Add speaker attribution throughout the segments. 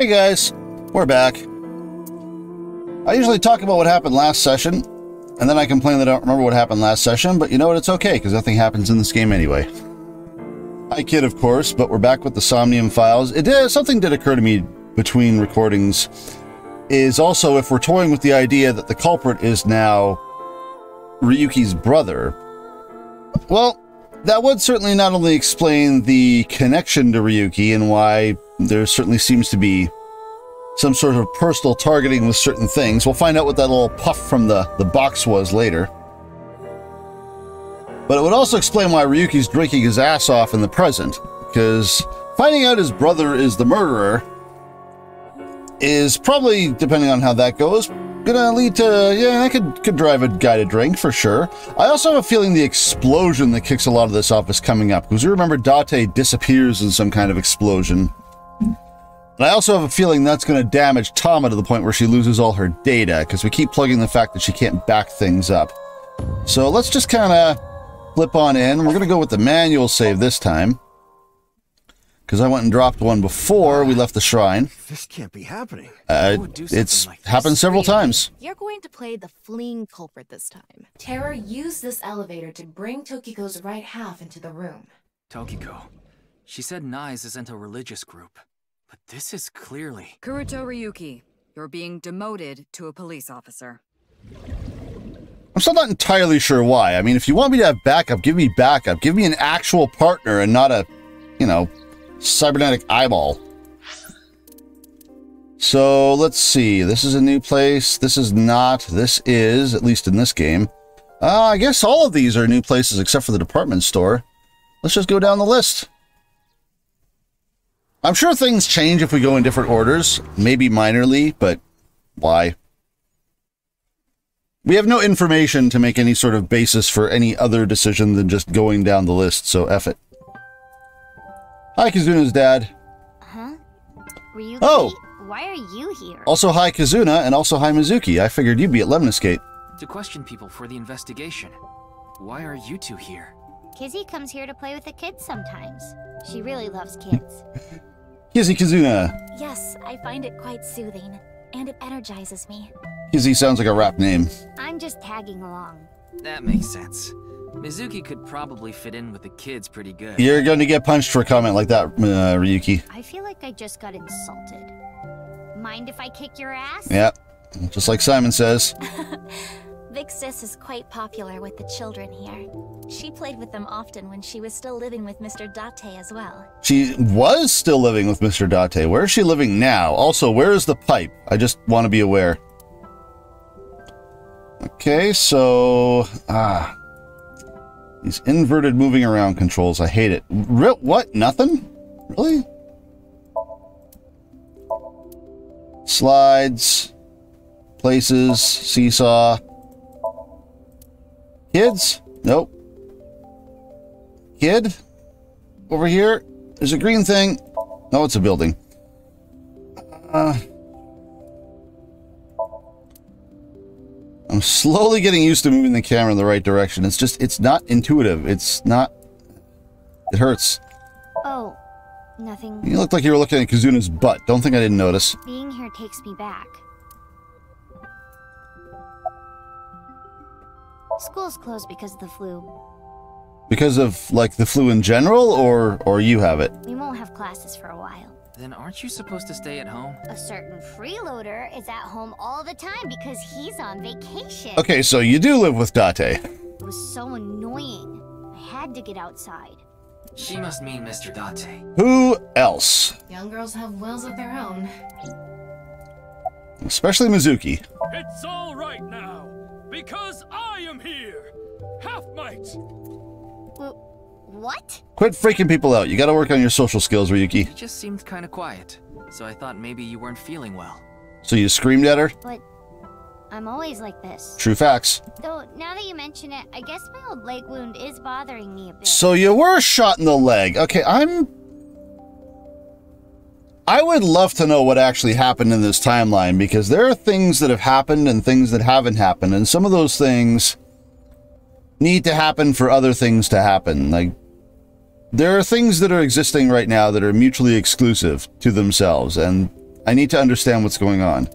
Speaker 1: Hey guys, we're back. I usually talk about what happened last session, and then I complain that I don't remember what happened last session, but you know what, it's okay, because nothing happens in this game anyway. I kid, of course, but we're back with the Somnium files. Something did occur to me between recordings, is also if we're toying with the idea that the culprit is now Ryuki's brother, well, that would certainly not only explain the connection to Ryuki and why there certainly seems to be some sort of personal targeting with certain things. We'll find out what that little puff from the box was later. But it would also explain why Ryuki's drinking his ass off in the present, because finding out his brother is the murderer is probably, depending on how that goes, gonna lead to, yeah, I could drive a guy to drink for sure. I also have a feeling the explosion that kicks a lot of this off is coming up, because you remember Date disappears in some kind of explosion. And I also have a feeling that's going to damage Tama to the point where she loses all her data, because we keep plugging the fact that she can't back things up. So let's just kind of flip on in. We're going to go with the manual save this time, because I went and dropped one before we left the shrine.
Speaker 2: This can't be happening.
Speaker 1: It's happened several times.
Speaker 3: You're going to play the fleeing culprit this time. Terra used this elevator to bring Tokiko's right half into the room.
Speaker 4: Tokiko. She said Nais isn't a religious group. But this is clearly...
Speaker 5: Kuruto Ryuki, you're being demoted to a police officer.
Speaker 1: I'm still not entirely sure why. I mean, if you want me to have backup, give me backup. Give me an actual partner and not a, you know, cybernetic eyeball. So, let's see. This is a new place. This is not. This is, at least in this game. I guess all of these are new places except for the department store. Let's just go down the list. I'm sure things change if we go in different orders, maybe minorly, but why? We have no information to make any sort of basis for any other decision than just going down the list, so F it. Hi, Kazuna's dad.
Speaker 6: Huh? Ryuki,
Speaker 1: oh!
Speaker 6: Why are you here?
Speaker 1: Also hi, Kazuna, and also hi, Mizuki. I figured you'd be at Lemniscate.
Speaker 4: To question people for the investigation. Why are you two here?
Speaker 6: Kizzy comes here to play with the kids sometimes. She really loves kids.
Speaker 1: Kizzy Kazuna.
Speaker 7: Yes, I find it quite soothing, and it energizes me.
Speaker 1: Kizzy sounds like a rap name.
Speaker 6: I'm just tagging along.
Speaker 4: That makes sense. Mizuki could probably fit in with the kids pretty good.
Speaker 1: You're going to get punched for a comment like that, Ryuki.
Speaker 6: I feel like I just got insulted. Mind if I kick your ass?
Speaker 1: Yeah, just like Psy'Min Sezz.
Speaker 7: Big Sis is quite popular with the children here. She played with them often when she was still living with Mr. Date as well.
Speaker 1: She was still living with Mr. Date. Where is she living now? Also, where is the pipe? I just want to be aware. Okay, so... these inverted moving around controls, I hate it. What? Nothing? Really? Slides. Places. Seesaw. Kids? Nope. Kid? Over here? There's a green thing. No, it's a building. I'm slowly getting used to moving the camera in the right direction. It's just, it's not intuitive. It's not... It hurts.
Speaker 6: Oh, nothing.
Speaker 1: You looked like you were looking at Kazuna's butt. Don't think I didn't notice.
Speaker 6: Being here takes me back. School's closed because of the flu.
Speaker 1: Because of, like, the flu in general, or you have it?
Speaker 6: We won't have classes for a while.
Speaker 4: Then aren't you supposed to stay at home?
Speaker 6: A certain freeloader is at home all the time because he's on vacation.
Speaker 1: Okay, so you do live with Date.
Speaker 6: It was so annoying. I had to get outside.
Speaker 4: She must mean Mr. Date.
Speaker 1: Who else?
Speaker 3: Young girls have wills of their own.
Speaker 1: Especially Mizuki.
Speaker 8: It's all right now, because I am here. Half might.
Speaker 6: What?
Speaker 1: Quit freaking people out. You gotta work on your social skills, Ryuki.
Speaker 4: You just seemed kind of quiet, so I thought maybe you weren't feeling well.
Speaker 1: So you screamed at her?
Speaker 6: But I'm always like this.
Speaker 1: True facts.
Speaker 6: Though, now that you mention it, I guess my old leg wound is bothering me a bit.
Speaker 1: So you were shot in the leg. Okay, I would love to know what actually happened in this timeline, because there are things that have happened and things that haven't happened, and some of those things need to happen for other things to happen. Like, there are things that are existing right now that are mutually exclusive to themselves, and I need to understand what's going on.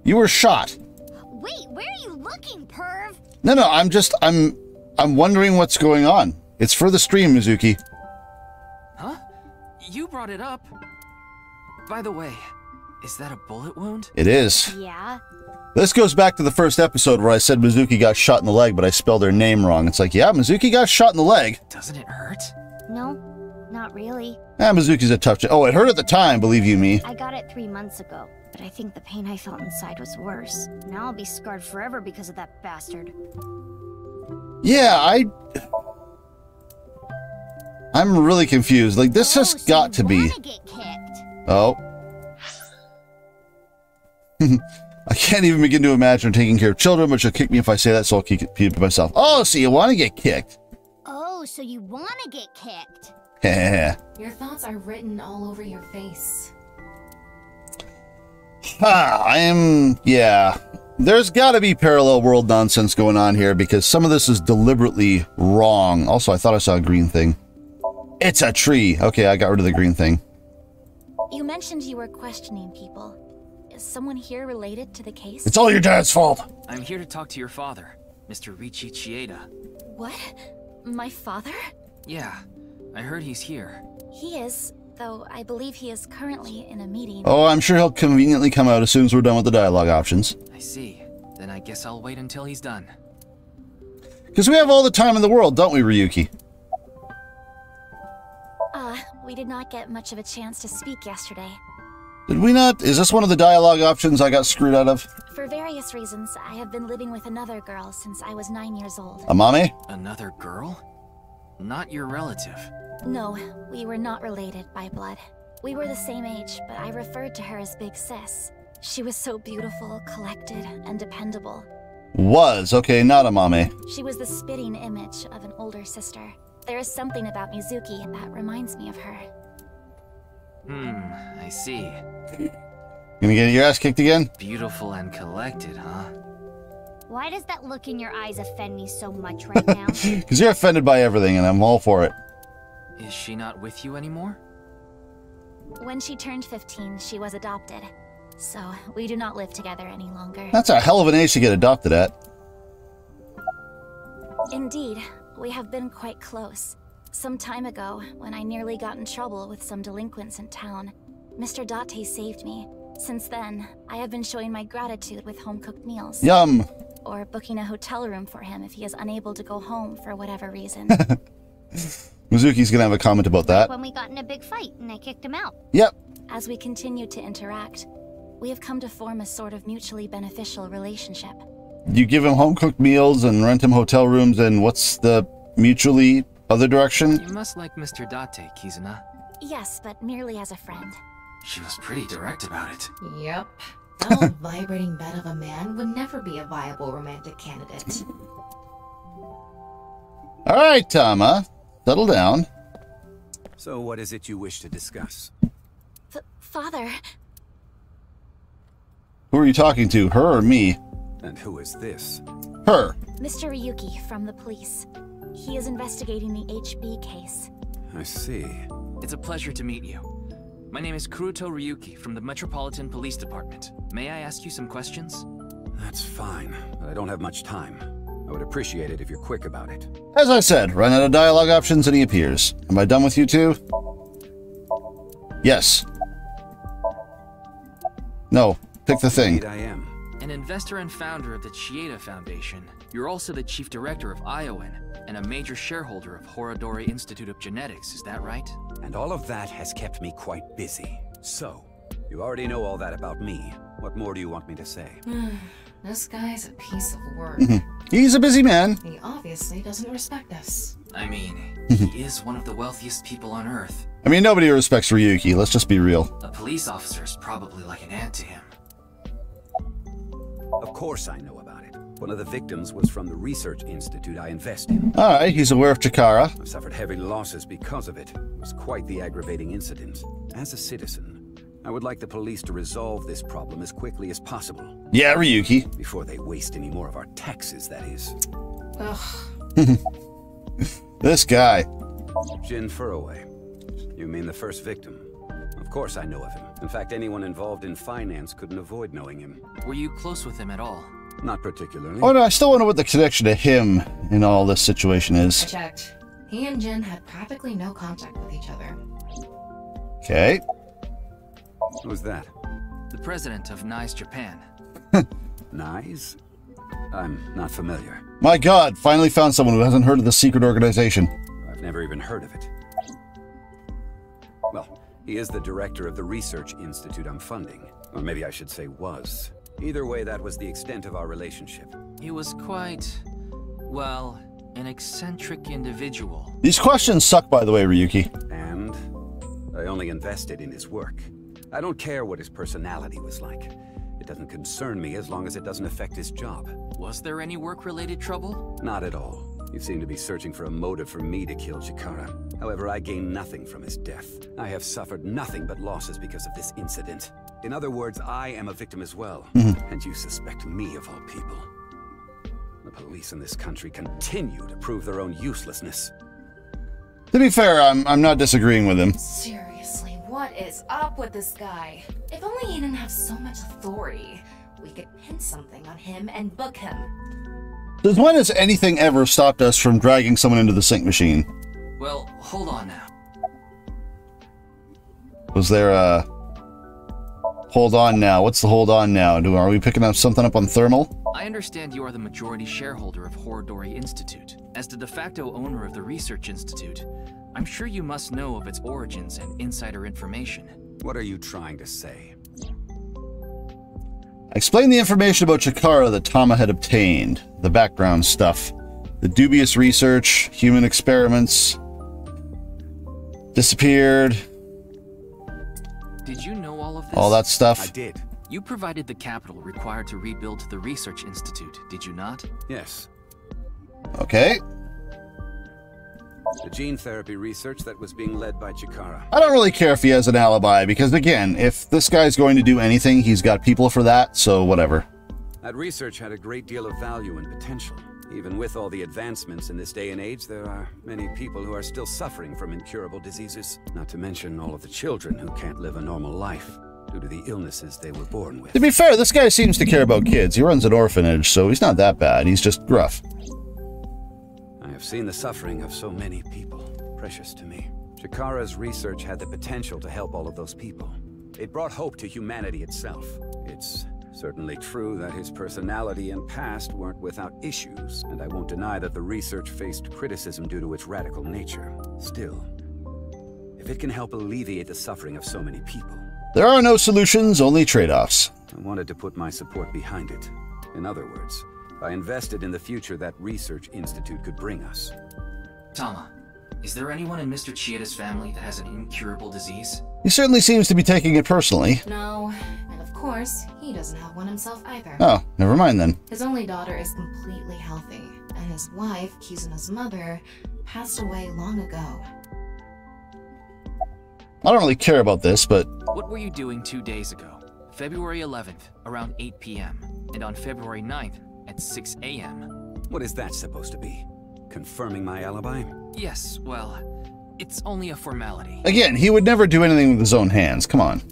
Speaker 1: You were shot.
Speaker 6: Wait, where are you looking, perv?
Speaker 1: No, I'm wondering what's going on. It's for the stream, Mizuki.
Speaker 4: Huh? You brought it up. By the way, is that a bullet wound?
Speaker 1: It is.
Speaker 6: Yeah.
Speaker 1: This goes back to the first episode where I said Mizuki got shot in the leg, but I spelled her name wrong. It's like, yeah, Mizuki got shot in the leg.
Speaker 4: Doesn't it hurt?
Speaker 6: No, not really.
Speaker 1: Mizuki's a tough... Oh, it hurt at the time, believe you me.
Speaker 6: I got it 3 months ago, but I think the pain I felt inside was worse. Now I'll be scarred forever because of that bastard.
Speaker 1: Yeah, I'm really confused. Like, this has got to be...
Speaker 6: Get kicked.
Speaker 1: Oh. I can't even begin to imagine taking care of children, but she'll kick me if I say that, so I'll keep it to myself. Oh, so you want to get kicked?
Speaker 6: Oh, so you want to get kicked?
Speaker 3: Your thoughts are written all over your face.
Speaker 1: Yeah. There's got to be parallel world nonsense going on here because some of this is deliberately wrong. Also, I thought I saw a green thing. It's a tree. Okay, I got rid of the green thing.
Speaker 7: You mentioned you were questioning people. Is someone here related to the case?
Speaker 1: It's all your dad's fault.
Speaker 4: I'm here to talk to your father, Mr. Ricci Chieda.
Speaker 7: What? My father?
Speaker 4: Yeah, I heard he's here.
Speaker 7: He is, though I believe he is currently in a meeting.
Speaker 1: Oh, I'm sure he'll conveniently come out as soon as we're done with the dialogue options.
Speaker 4: I see. Then I guess I'll wait until he's done.
Speaker 1: Because we have all the time in the world, don't we, Ryuki?
Speaker 7: We did not get much of a chance to speak yesterday.
Speaker 1: Did we not? Is this one of the dialogue options I got screwed out of?
Speaker 7: For various reasons, I have been living with another girl since I was 9 years old.
Speaker 1: Amame?
Speaker 4: Another girl? Not your relative.
Speaker 7: No, we were not related by blood. We were the same age, but I referred to her as Big Sis. She was so beautiful, collected, and dependable.
Speaker 1: Was. Okay, not Amame.
Speaker 7: She was the spitting image of an older sister. There is something about Mizuki that reminds me of her.
Speaker 4: I see.
Speaker 1: Gonna get your ass kicked again?
Speaker 4: Beautiful and collected, huh?
Speaker 6: Why does that look in your eyes offend me so much right now?
Speaker 1: Because you're offended by everything, and I'm all for it.
Speaker 4: Is she not with you anymore?
Speaker 7: When she turned 15, she was adopted. So, we do not live together any longer.
Speaker 1: That's a hell of an age to get adopted at.
Speaker 7: Indeed, we have been quite close. Some time ago, when I nearly got in trouble with some delinquents in town, Mr. Date saved me. Since then, I have been showing my gratitude with home-cooked meals.
Speaker 1: Yum!
Speaker 7: Or booking a hotel room for him if he is unable to go home for whatever reason.
Speaker 1: Mizuki's gonna have a comment about that.
Speaker 6: When we got in a big fight and I kicked him out.
Speaker 1: Yep.
Speaker 7: As we continue to interact, we have come to form a sort of mutually beneficial relationship.
Speaker 1: You give him home-cooked meals and rent him hotel rooms, and what's the mutually other direction?
Speaker 4: You must like Mr. Date, Kizuna.
Speaker 7: Yes, but merely as a friend.
Speaker 4: She was pretty direct about it.
Speaker 3: Yep. That old vibrating bed of a man would never be a viable romantic candidate.
Speaker 1: All right, Tama. Settle down.
Speaker 2: So what is it you wish to discuss?
Speaker 7: Father.
Speaker 1: Who are you talking to, her or me?
Speaker 2: And who is this?
Speaker 1: Her.
Speaker 7: Mr. Ryuki from the police. He is investigating the HB case.
Speaker 2: I see.
Speaker 4: It's a pleasure to meet you. My name is Kuruto Ryuki from the Metropolitan Police Department. May I ask you some questions?
Speaker 2: That's fine, but I don't have much time. I would appreciate it if you're quick about it.
Speaker 1: As I said, run out of dialogue options and he appears. Am I done with you two? Yes. No. Pick the thing.
Speaker 2: Indeed I am.
Speaker 4: An investor and founder of the Chieda Foundation, you're also the chief director of Iowan and a major shareholder of Horodori Institute of Genetics, is that right?
Speaker 2: And all of that has kept me quite busy. So, you already know all that about me. What more do you want me to say?
Speaker 3: This guy's a piece of work.
Speaker 1: He's a busy man.
Speaker 3: He obviously doesn't respect us.
Speaker 4: I mean, he is one of the wealthiest people on Earth.
Speaker 1: I mean, nobody respects Ryuki. Let's just be real.
Speaker 4: A police officer's probably like an aunt to him.
Speaker 2: Of course I know about it. One of the victims was from the research institute I invest in.
Speaker 1: All right, he's aware of Chikara.
Speaker 2: I've suffered heavy losses because of it. It was quite the aggravating incident. As a citizen, I would like the police to resolve this problem as quickly as possible.
Speaker 1: Yeah, Ryuki.
Speaker 2: Before they waste any more of our taxes, that is.
Speaker 3: Ugh.
Speaker 1: This guy.
Speaker 2: Jin Furroway. You mean the first victim? Of course I know of him. In fact, anyone involved in finance couldn't avoid knowing him.
Speaker 4: Were you close with him at all?
Speaker 2: Not particularly.
Speaker 1: Oh no, I still wonder what the connection to him in all this situation
Speaker 3: I
Speaker 1: is.
Speaker 3: checked. He and Jin had practically no contact with each other.
Speaker 1: Okay.
Speaker 2: Who's that?
Speaker 4: The president of NICE Japan.
Speaker 2: NICE? I'm not familiar.
Speaker 1: My god, finally found someone who hasn't heard of the secret organization.
Speaker 2: I've never even heard of it. Well, he is the director of the research institute I'm funding. Or maybe I should say was. Either way, that was the extent of our relationship.
Speaker 4: He was quite, well, an eccentric individual.
Speaker 1: These questions suck, by the way, Ryuki.
Speaker 2: And I only invested in his work. I don't care what his personality was like. It doesn't concern me as long as it doesn't affect his job.
Speaker 4: Was there any work-related trouble?
Speaker 2: Not at all. You seem to be searching for a motive for me to kill Chikara. However, I gain nothing from his death. I have suffered nothing but losses because of this incident. In other words, I am a victim as well. And you suspect me of all people. The police in this country continue to prove their own uselessness.
Speaker 1: To be fair, I'm not disagreeing with him.
Speaker 3: Seriously, what is up with this guy? If only he didn't have so much authority, we could pin something on him and book him.
Speaker 1: Since when has anything ever stopped us from dragging someone into the sink machine?
Speaker 4: Well, hold on now.
Speaker 1: Was there a... Hold on now. What's the hold on now? Are we picking up something up on thermal?
Speaker 4: I understand you are the majority shareholder of Horodori Institute. As the de facto owner of the Research Institute, I'm sure you must know of its origins and insider information.
Speaker 2: What are you trying to say?
Speaker 1: Explain the information about Chikara that Tama had obtained. The background stuff. The dubious research, human experiments. Disappeared.
Speaker 4: Did you know all of this?
Speaker 1: All that stuff.
Speaker 2: I did.
Speaker 4: You provided the capital required to rebuild the Research Institute, did you not?
Speaker 2: Yes.
Speaker 1: Okay.
Speaker 2: The gene therapy research that was being led by Chikara.
Speaker 1: I don't really care if he has an alibi, because again, if this guy's going to do anything, he's got people for that, so whatever.
Speaker 2: That research had a great deal of value and potential. Even with all the advancements in this day and age, there are many people who are still suffering from incurable diseases. Not to mention all of the children who can't live a normal life due to the illnesses they were born with.
Speaker 1: To be fair, this guy seems to care about kids. He runs an orphanage, so he's not that bad. He's just gruff.
Speaker 2: I have seen the suffering of so many people. Precious to me. Chikara's research had the potential to help all of those people. It brought hope to humanity itself. It's certainly true that his personality and past weren't without issues, and I won't deny that the research faced criticism due to its radical nature. Still, if it can help alleviate the suffering of so many people...
Speaker 1: There are no solutions, only trade-offs.
Speaker 2: I wanted to put my support behind it. In other words, I invested in the future that Research Institute could bring us.
Speaker 4: Tama, is there anyone in Mr. Chieda's family that has an incurable disease?
Speaker 1: He certainly seems to be taking it personally.
Speaker 3: No, and of course, he doesn't have one himself either.
Speaker 1: Oh, never mind then.
Speaker 3: His only daughter is completely healthy, and his wife, Kizuna's mother, passed away long ago.
Speaker 1: I don't really care about this, but...
Speaker 4: What were you doing 2 days ago? February 11th, around 8 p.m., and on February 9th, at 6 a.m.
Speaker 2: What is that supposed to be? Confirming my alibi?
Speaker 4: Yes, well, it's only a formality.
Speaker 1: Again, he would never do anything with his own hands. Come on.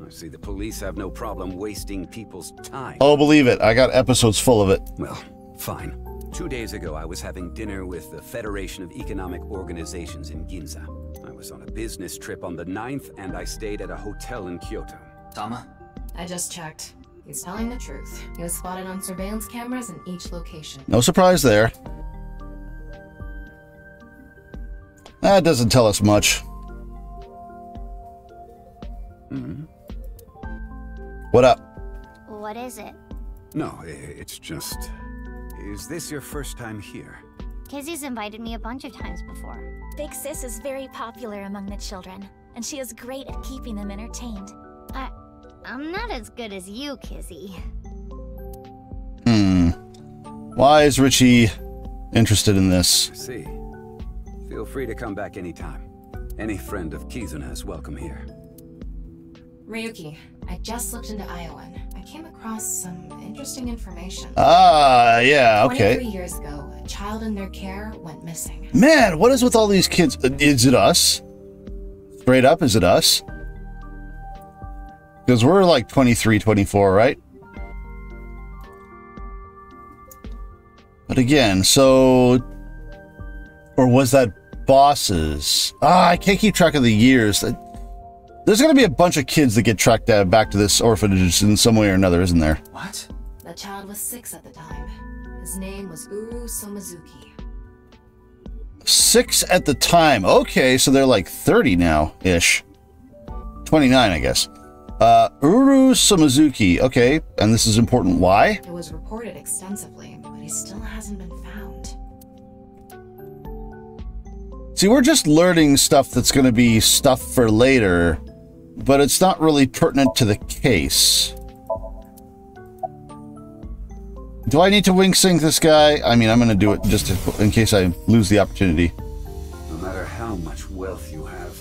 Speaker 2: I see the police have no problem wasting people's time.
Speaker 1: Oh, believe it. I got episodes full of it.
Speaker 2: Well, fine. 2 days ago, I was having dinner with the Federation of Economic Organizations in Ginza. I was on a business trip on the 9th, and I stayed at a hotel in Kyoto.
Speaker 4: Tama?
Speaker 3: I just checked. He's telling the truth. He was spotted on surveillance cameras in each location.
Speaker 1: No surprise there. That doesn't tell us much. What up?
Speaker 6: What is it?
Speaker 2: No, it's just... Is this your first time here?
Speaker 6: Kizzy's invited me a bunch of times before.
Speaker 7: Big Sis is very popular among the children, and she is great at keeping them entertained.
Speaker 6: I'm not as good as you, Kizzy.
Speaker 1: Why is Richie interested in this?
Speaker 2: I see. Feel free to come back anytime. Any friend of Kizuna is welcome here.
Speaker 3: Ryuki, I just looked into Iowan. I came across some interesting information.
Speaker 1: Ah, yeah, okay.
Speaker 3: 23 years ago, a child in their care went missing.
Speaker 1: Man, what is with all these kids? Is it us? Straight up, is it us? Because we're like 23, 24, right? But again, so... Or was that bosses? I can't keep track of the years. There's going to be a bunch of kids that get tracked down back to this orphanage in some way or another, isn't there?
Speaker 4: What?
Speaker 3: The child was 6 at the time. His name was Uru Somazuki.
Speaker 1: 6 at the time. Okay, so they're like 30 now-ish. 29, I guess. Uru Somazuki. Okay, and this is important. Why?
Speaker 3: It was reported extensively, but he still hasn't been found.
Speaker 1: See, we're just learning stuff that's going to be stuff for later, but it's not really pertinent to the case. Do I need to wing sync this guy? I mean, I'm going to do it just in case I lose the opportunity.
Speaker 2: No matter how much wealth you have,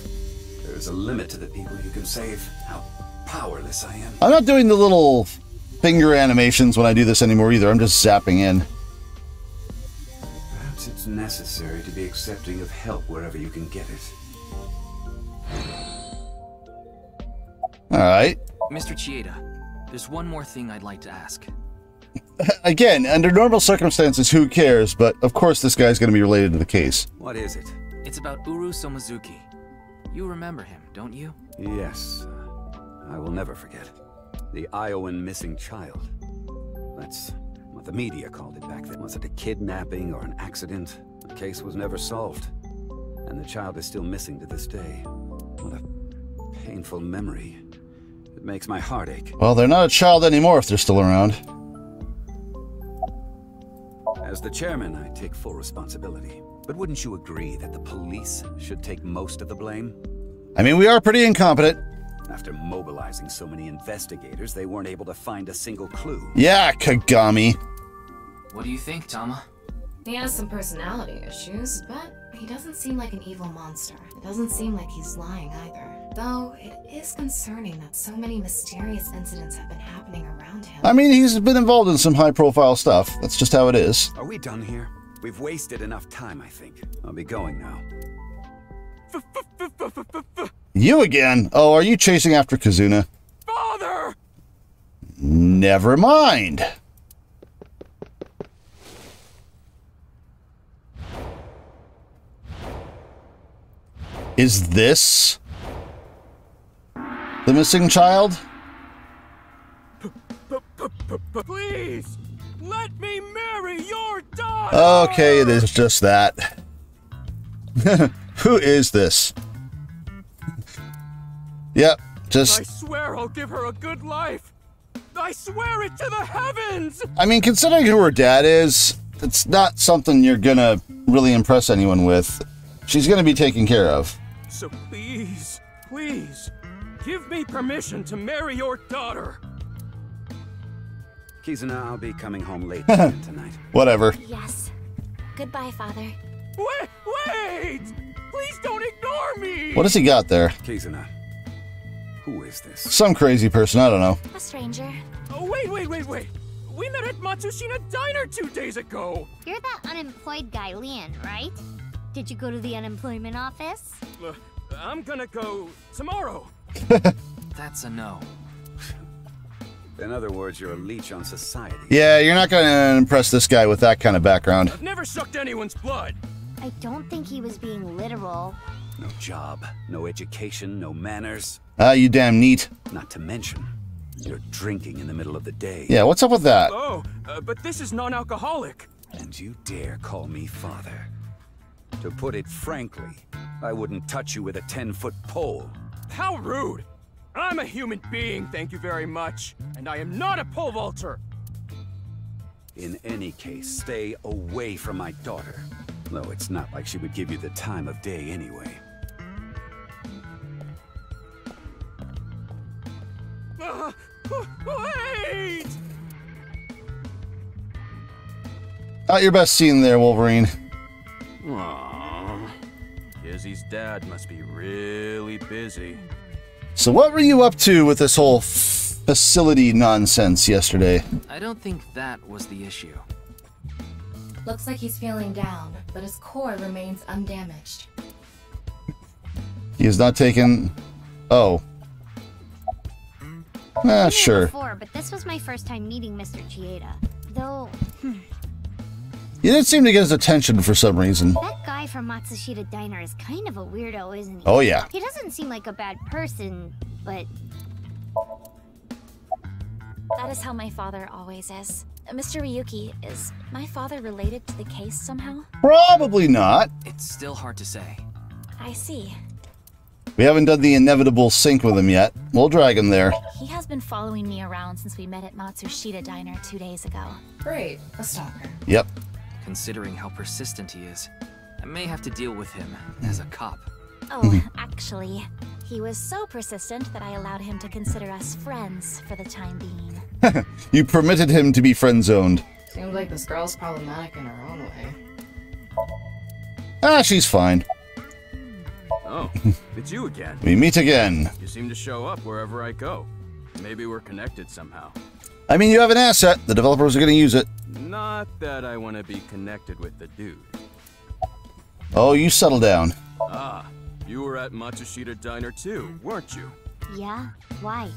Speaker 2: there is a limit to the people you can save. How powerless I am.
Speaker 1: I'm not doing the little finger animations when I do this anymore either. I'm just zapping in.
Speaker 2: Perhaps it's necessary to be accepting of help wherever you can get it.
Speaker 1: All right.
Speaker 4: Mr. Chieda, there's one more thing I'd like to ask.
Speaker 1: Again, under normal circumstances, who cares? But of course this guy's going to be related to the case.
Speaker 2: What is it?
Speaker 4: It's about Uru Somazuki. You remember him, don't you?
Speaker 2: Yes. I will never forget. The Iowan missing child. That's what the media called it back then. Was it a kidnapping or an accident? The case was never solved. And the child is still missing to this day. What a painful memory. It makes my heart ache.
Speaker 1: Well, they're not a child anymore if they're still around.
Speaker 2: As the chairman, I take full responsibility. But wouldn't you agree that the police should take most of the blame?
Speaker 1: I mean, we are pretty incompetent.
Speaker 2: After mobilizing so many investigators, they weren't able to find a single clue.
Speaker 1: Yeah, Kagami.
Speaker 4: What do you think, Tama?
Speaker 3: He has some personality issues, but he doesn't seem like an evil monster. It doesn't seem like he's lying either. Though, it is concerning that so many mysterious incidents have been happening around him.
Speaker 1: I mean, he's been involved in some high-profile stuff. That's just how it is.
Speaker 2: Are we done here? We've wasted enough time, I think. I'll be going now.
Speaker 1: You again? Oh, are you chasing after Kazuna?
Speaker 8: Father!
Speaker 1: Never mind. Is this the missing child?
Speaker 8: Please! Let me marry your daughter!
Speaker 1: Okay, it is just that. Who is this? Yep,
Speaker 8: I
Speaker 1: just...
Speaker 8: swear I'll give her a good life! I swear it to the heavens!
Speaker 1: I mean, considering who her dad is, it's not something you're gonna really impress anyone with. She's gonna be taken care of.
Speaker 8: So please, give me permission to marry your daughter.
Speaker 2: Kizuna, I'll be coming home late again tonight.
Speaker 1: Whatever.
Speaker 7: Yes. Goodbye, Father.
Speaker 8: Wait! Please don't ignore me!
Speaker 1: What has he got there?
Speaker 2: Kizuna, who is this?
Speaker 1: Some crazy person, I don't know.
Speaker 7: A stranger.
Speaker 8: Oh, wait! We met at Matsushina Diner 2 days ago!
Speaker 6: You're that unemployed guy, Leon, right? Did you go to the unemployment office?
Speaker 8: I'm gonna go tomorrow.
Speaker 4: That's a no.
Speaker 2: In other words, you're a leech on society.
Speaker 1: Yeah, you're not gonna impress this guy with that kind of background.
Speaker 8: I've never sucked anyone's blood.
Speaker 6: I don't think he was being literal.
Speaker 2: No job, no education, no manners.
Speaker 1: Ah, you damn neat.
Speaker 2: Not to mention, you're drinking in the middle of the day.
Speaker 1: Yeah, what's up with that?
Speaker 8: Oh, but this is non-alcoholic.
Speaker 2: And you dare call me father. To put it frankly, I wouldn't touch you with a 10-foot pole.
Speaker 8: How rude! I'm a human being, thank you very much. And I am not a pole vaulter.
Speaker 2: In any case, stay away from my daughter. Though it's not like she would give you the time of day anyway.
Speaker 8: Wait!
Speaker 1: Not your best scene there, Wolverine.
Speaker 8: Aww. Izzy's dad must be really busy.
Speaker 1: So what were you up to with this whole facility nonsense yesterday?
Speaker 4: I don't think that was the issue.
Speaker 3: Looks like he's feeling down, but his core remains undamaged.
Speaker 1: He has not taken... Oh. Sure.
Speaker 6: Before, but this was my first time meeting Mr. Chieda. Though,
Speaker 1: You didn't seem to get his attention for some reason.
Speaker 6: that guy from Matsushita Diner is kind of a weirdo, isn't he?
Speaker 1: Oh, yeah.
Speaker 6: He doesn't seem like a bad person, but...
Speaker 7: That is how my father always is. Mr. Ryuki, is my father related to the case somehow?
Speaker 1: Probably not.
Speaker 4: It's still hard to say.
Speaker 7: I see.
Speaker 1: We haven't done the inevitable sync with him yet. We'll drag him there.
Speaker 7: He has been following me around since we met at Matsushita Diner 2 days ago.
Speaker 3: Great, a stalker.
Speaker 1: Yep.
Speaker 4: Considering how persistent he is, I may have to deal with him as a cop.
Speaker 7: Oh, actually, he was so persistent that I allowed him to consider us friends for the time being.
Speaker 1: You permitted him to be friend-zoned.
Speaker 3: Seems like this girl's problematic in her own way.
Speaker 1: Ah, she's fine.
Speaker 8: Oh, it's you again.
Speaker 1: We meet again.
Speaker 8: You seem to show up wherever I go. Maybe we're connected somehow.
Speaker 1: I mean, you have an asset. The developers are going to use it.
Speaker 8: Not that I want to be connected with the dude.
Speaker 1: Oh, you settle down.
Speaker 8: Ah, you were at Matsushita Diner too, weren't you?
Speaker 6: Yeah? Why?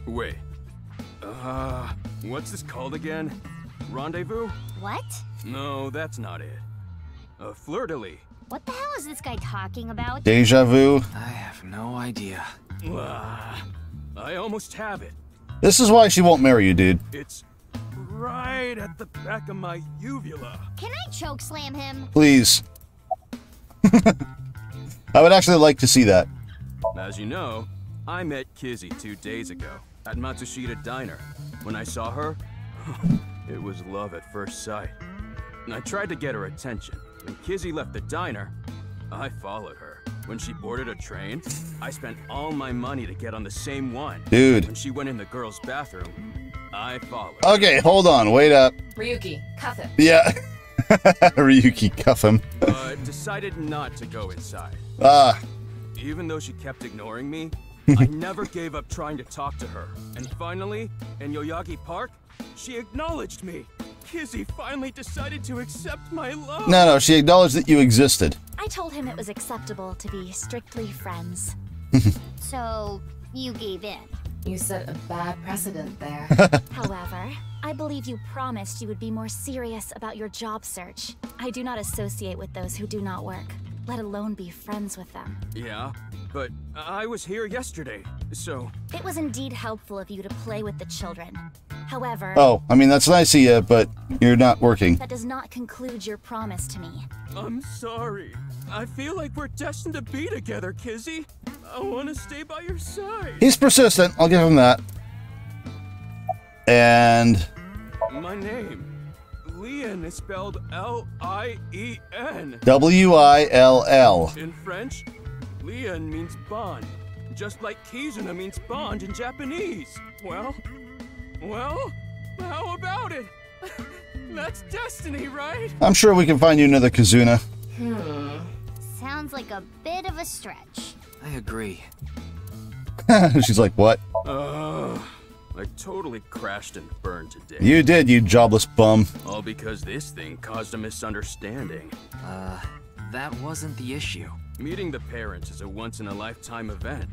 Speaker 8: Wait. What's this called again? Rendezvous?
Speaker 6: What?
Speaker 8: No, that's not it. Fleur-de-lis.
Speaker 6: What the hell is this guy talking about?
Speaker 1: Deja vu.
Speaker 4: I have no idea.
Speaker 8: I almost have it.
Speaker 1: This is why she won't marry you, dude.
Speaker 8: It's right at the back of my uvula.
Speaker 6: Can I chokeslam him?
Speaker 1: Please. I would actually like to see that.
Speaker 8: As you know, I met Kizzy 2 days ago at Matsushita Diner. When I saw her, it was love at first sight. And I tried to get her attention. When Kizzy left the diner, I followed her. When she boarded a train, I spent all my money to get on the same one.
Speaker 1: Dude.
Speaker 8: When she went in the girls' bathroom, I followed.
Speaker 1: Okay, hold on. Wait up.
Speaker 3: Ryuki, cuff him.
Speaker 1: Yeah. Ryuki, cuff him.
Speaker 8: But decided not to go inside.
Speaker 1: Ah.
Speaker 8: Even though she kept ignoring me, I never gave up trying to talk to her. And finally, in Yoyagi Park, she acknowledged me. Kizzy finally decided to accept my love.
Speaker 1: No, she acknowledged that you existed.
Speaker 7: I told him it was acceptable to be strictly friends.
Speaker 6: So, you gave in.
Speaker 3: You set a bad precedent there.
Speaker 7: However, I believe you promised you would be more serious about your job search. I do not associate with those who do not work, let alone be friends with them.
Speaker 8: Yeah, but I was here yesterday, so...
Speaker 7: It was indeed helpful of you to play with the children. However...
Speaker 1: Oh, I mean, that's nice of you, but you're not working.
Speaker 7: That does not conclude your promise to me.
Speaker 8: I'm sorry. I feel like we're destined to be together, Kizzy. I want to stay by your side.
Speaker 1: He's persistent. I'll give him that. And...
Speaker 8: My name. Lian is spelled L-I-E-N.
Speaker 1: W-I-L-L.
Speaker 8: In French, Lian means bond. Just like Kizuna means bond in Japanese. Well, how about it? That's destiny, right?
Speaker 1: I'm sure we can find you another Kizuna.
Speaker 6: Sounds like a bit of a stretch.
Speaker 4: I agree.
Speaker 1: She's like, what?
Speaker 8: I totally crashed and burned today.
Speaker 1: You did, you jobless bum.
Speaker 8: All because this thing caused a misunderstanding.
Speaker 4: That wasn't the issue.
Speaker 8: Meeting the parents is a once-in-a-lifetime event.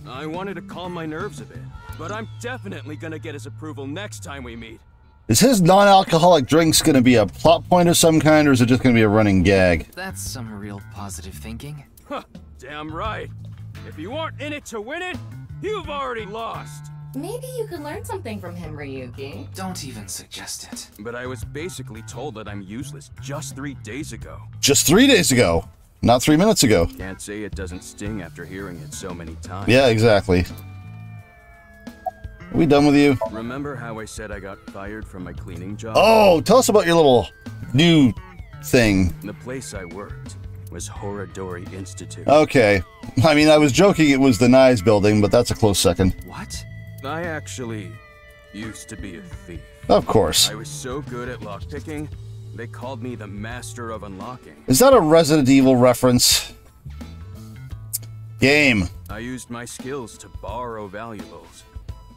Speaker 8: I wanted to calm my nerves a bit, but I'm definitely gonna get his approval next time we meet.
Speaker 1: Is his non-alcoholic drinks going to be a plot point of some kind, or is it just going to be a running gag?
Speaker 4: That's some real positive thinking.
Speaker 8: Huh, damn right. If you aren't in it to win it, you've already lost.
Speaker 3: Maybe you could learn something from him, Ryuki.
Speaker 4: Don't even suggest it.
Speaker 8: But I was basically told that I'm useless just 3 days ago.
Speaker 1: Just 3 days ago, not 3 minutes ago.
Speaker 8: Can't say it doesn't sting after hearing it so many times.
Speaker 1: Yeah, exactly. Are we done with you?
Speaker 8: Remember how I said I got fired from my cleaning job?
Speaker 1: Oh, tell us about your little new thing.
Speaker 8: The place I worked was Horadori Institute.
Speaker 1: Okay. I mean, I was joking it was the Nye building, but that's a close second.
Speaker 4: What?
Speaker 8: I actually used to be a thief.
Speaker 1: Of course.
Speaker 8: I was so good at lockpicking, they called me the Master of Unlocking.
Speaker 1: Is that a Resident Evil reference? Game.
Speaker 8: I used my skills to borrow valuables.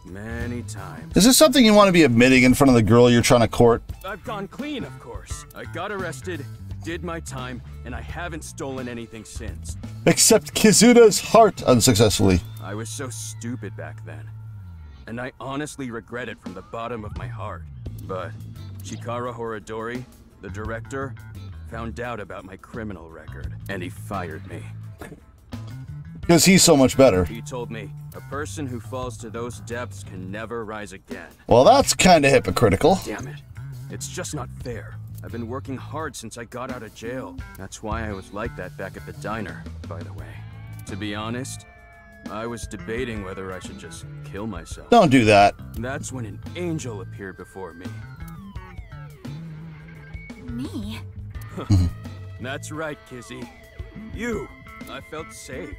Speaker 8: Many times.
Speaker 1: Is this something you want to be admitting in front of the girl you're trying to court?
Speaker 8: I've gone clean, of course. I got arrested, did my time, and I haven't stolen anything since.
Speaker 1: Except Kizuna's heart unsuccessfully.
Speaker 8: I was so stupid back then. and I honestly regret it from the bottom of my heart. But Chikara Horodori, the director, found out about my criminal record, and he fired me.
Speaker 1: Because he's so much better.
Speaker 8: He told me, a person who falls to those depths can never rise again.
Speaker 1: Well, that's kind of hypocritical.
Speaker 8: Damn it. It's just not fair. I've been working hard since I got out of jail. That's why I was like that back at the diner, by the way. To be honest, I was debating whether I should just kill myself.
Speaker 1: Don't do that.
Speaker 8: That's when an angel appeared before me.
Speaker 7: Me?
Speaker 8: That's right, Kizzy. You. I felt saved.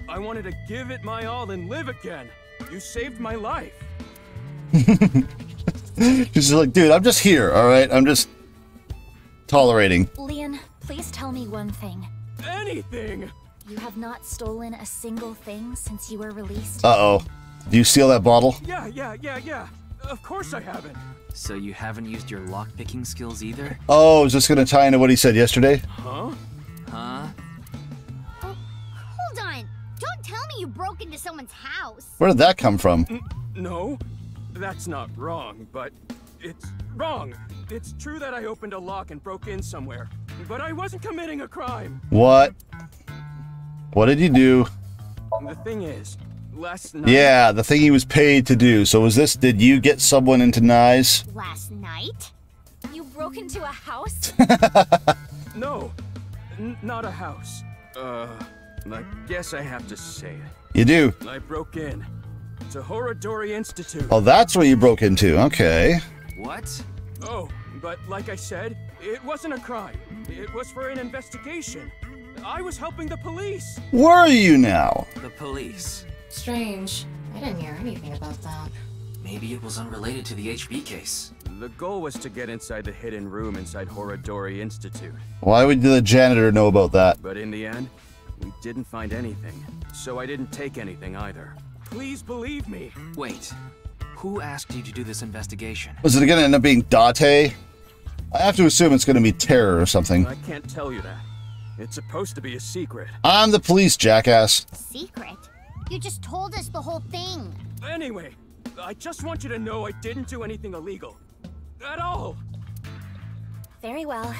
Speaker 8: I wanted to give it my all and live again. You saved my life.
Speaker 1: She's like, dude, I'm just here, all right? I'm just tolerating.
Speaker 7: Leon, please tell me one thing.
Speaker 8: Anything!
Speaker 7: You have not stolen a single thing since you were released?
Speaker 1: Uh-oh. Do you steal that bottle?
Speaker 8: Yeah. Of course I haven't.
Speaker 4: So you haven't used your lockpicking skills either?
Speaker 1: Oh, is this going to tie into what he said yesterday?
Speaker 8: Huh?
Speaker 4: Huh?
Speaker 6: Oh, hold on. Don't tell me you broke into someone's house.
Speaker 1: Where did that come from?
Speaker 8: No, that's not wrong, but it's wrong. It's true that I opened a lock and broke in somewhere, but I wasn't committing a crime.
Speaker 1: What? What did you do?
Speaker 8: The thing is, last night...
Speaker 1: Yeah, the thing he was paid to do. So was this, did you get someone into Nyes?
Speaker 6: Last night?
Speaker 7: You broke into a house?
Speaker 8: No, not a house. I guess I have to say it.
Speaker 1: You do?
Speaker 8: I broke in to Horodori Institute.
Speaker 1: Oh, that's what you broke into. Okay.
Speaker 4: What?
Speaker 8: Oh, but like I said, it wasn't a crime. It was for an investigation. I was helping the police.
Speaker 1: Were you now?
Speaker 4: The police.
Speaker 3: Strange. I didn't hear anything about that.
Speaker 4: Maybe it was unrelated to the HB case.
Speaker 8: The goal was to get inside the hidden room inside Horodori Institute.
Speaker 1: Why would the janitor know about that?
Speaker 8: But in the end, we didn't find anything. So I didn't take anything either. Please believe me.
Speaker 4: Wait. Who asked you to do this investigation?
Speaker 1: Was it going to end up being Date? I have to assume it's going to be Terror or something.
Speaker 8: I can't tell you that. It's supposed to be a secret.
Speaker 1: I'm the police, jackass.
Speaker 6: Secret? You just told us the whole thing.
Speaker 8: Anyway, I just want you to know I didn't do anything illegal. At all.
Speaker 7: Very well.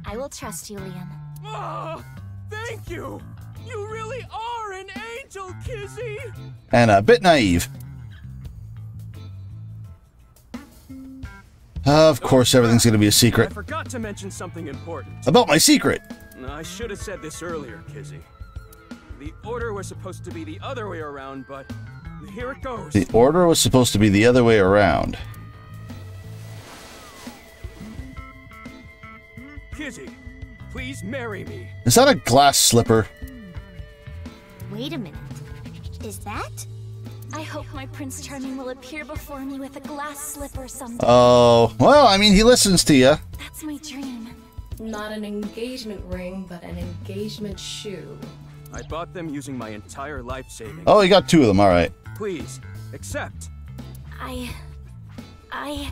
Speaker 7: I will trust you, Leon.
Speaker 8: Oh, thank you. You really are an angel, Kizzy.
Speaker 1: And a bit naive. Of course, everything's going to be a
Speaker 8: I
Speaker 1: secret.
Speaker 8: forgot to mention something important.
Speaker 1: About my secret.
Speaker 8: I should have said this earlier, Kizzy. The order was supposed to be the other way around, but here it goes.
Speaker 1: The order was supposed to be the other way around.
Speaker 8: Kizzy, please marry me.
Speaker 1: Is that a glass slipper?
Speaker 6: Wait a minute. Is that?
Speaker 7: I hope my Prince Charming will appear before me with a glass slipper someday.
Speaker 1: Oh, well, I mean, he listens to you.
Speaker 7: That's my dream.
Speaker 3: Not an engagement ring, but an engagement shoe.
Speaker 8: I bought them using my entire life savings.
Speaker 1: Oh, you got two of them, all right.
Speaker 8: Please, accept.
Speaker 7: I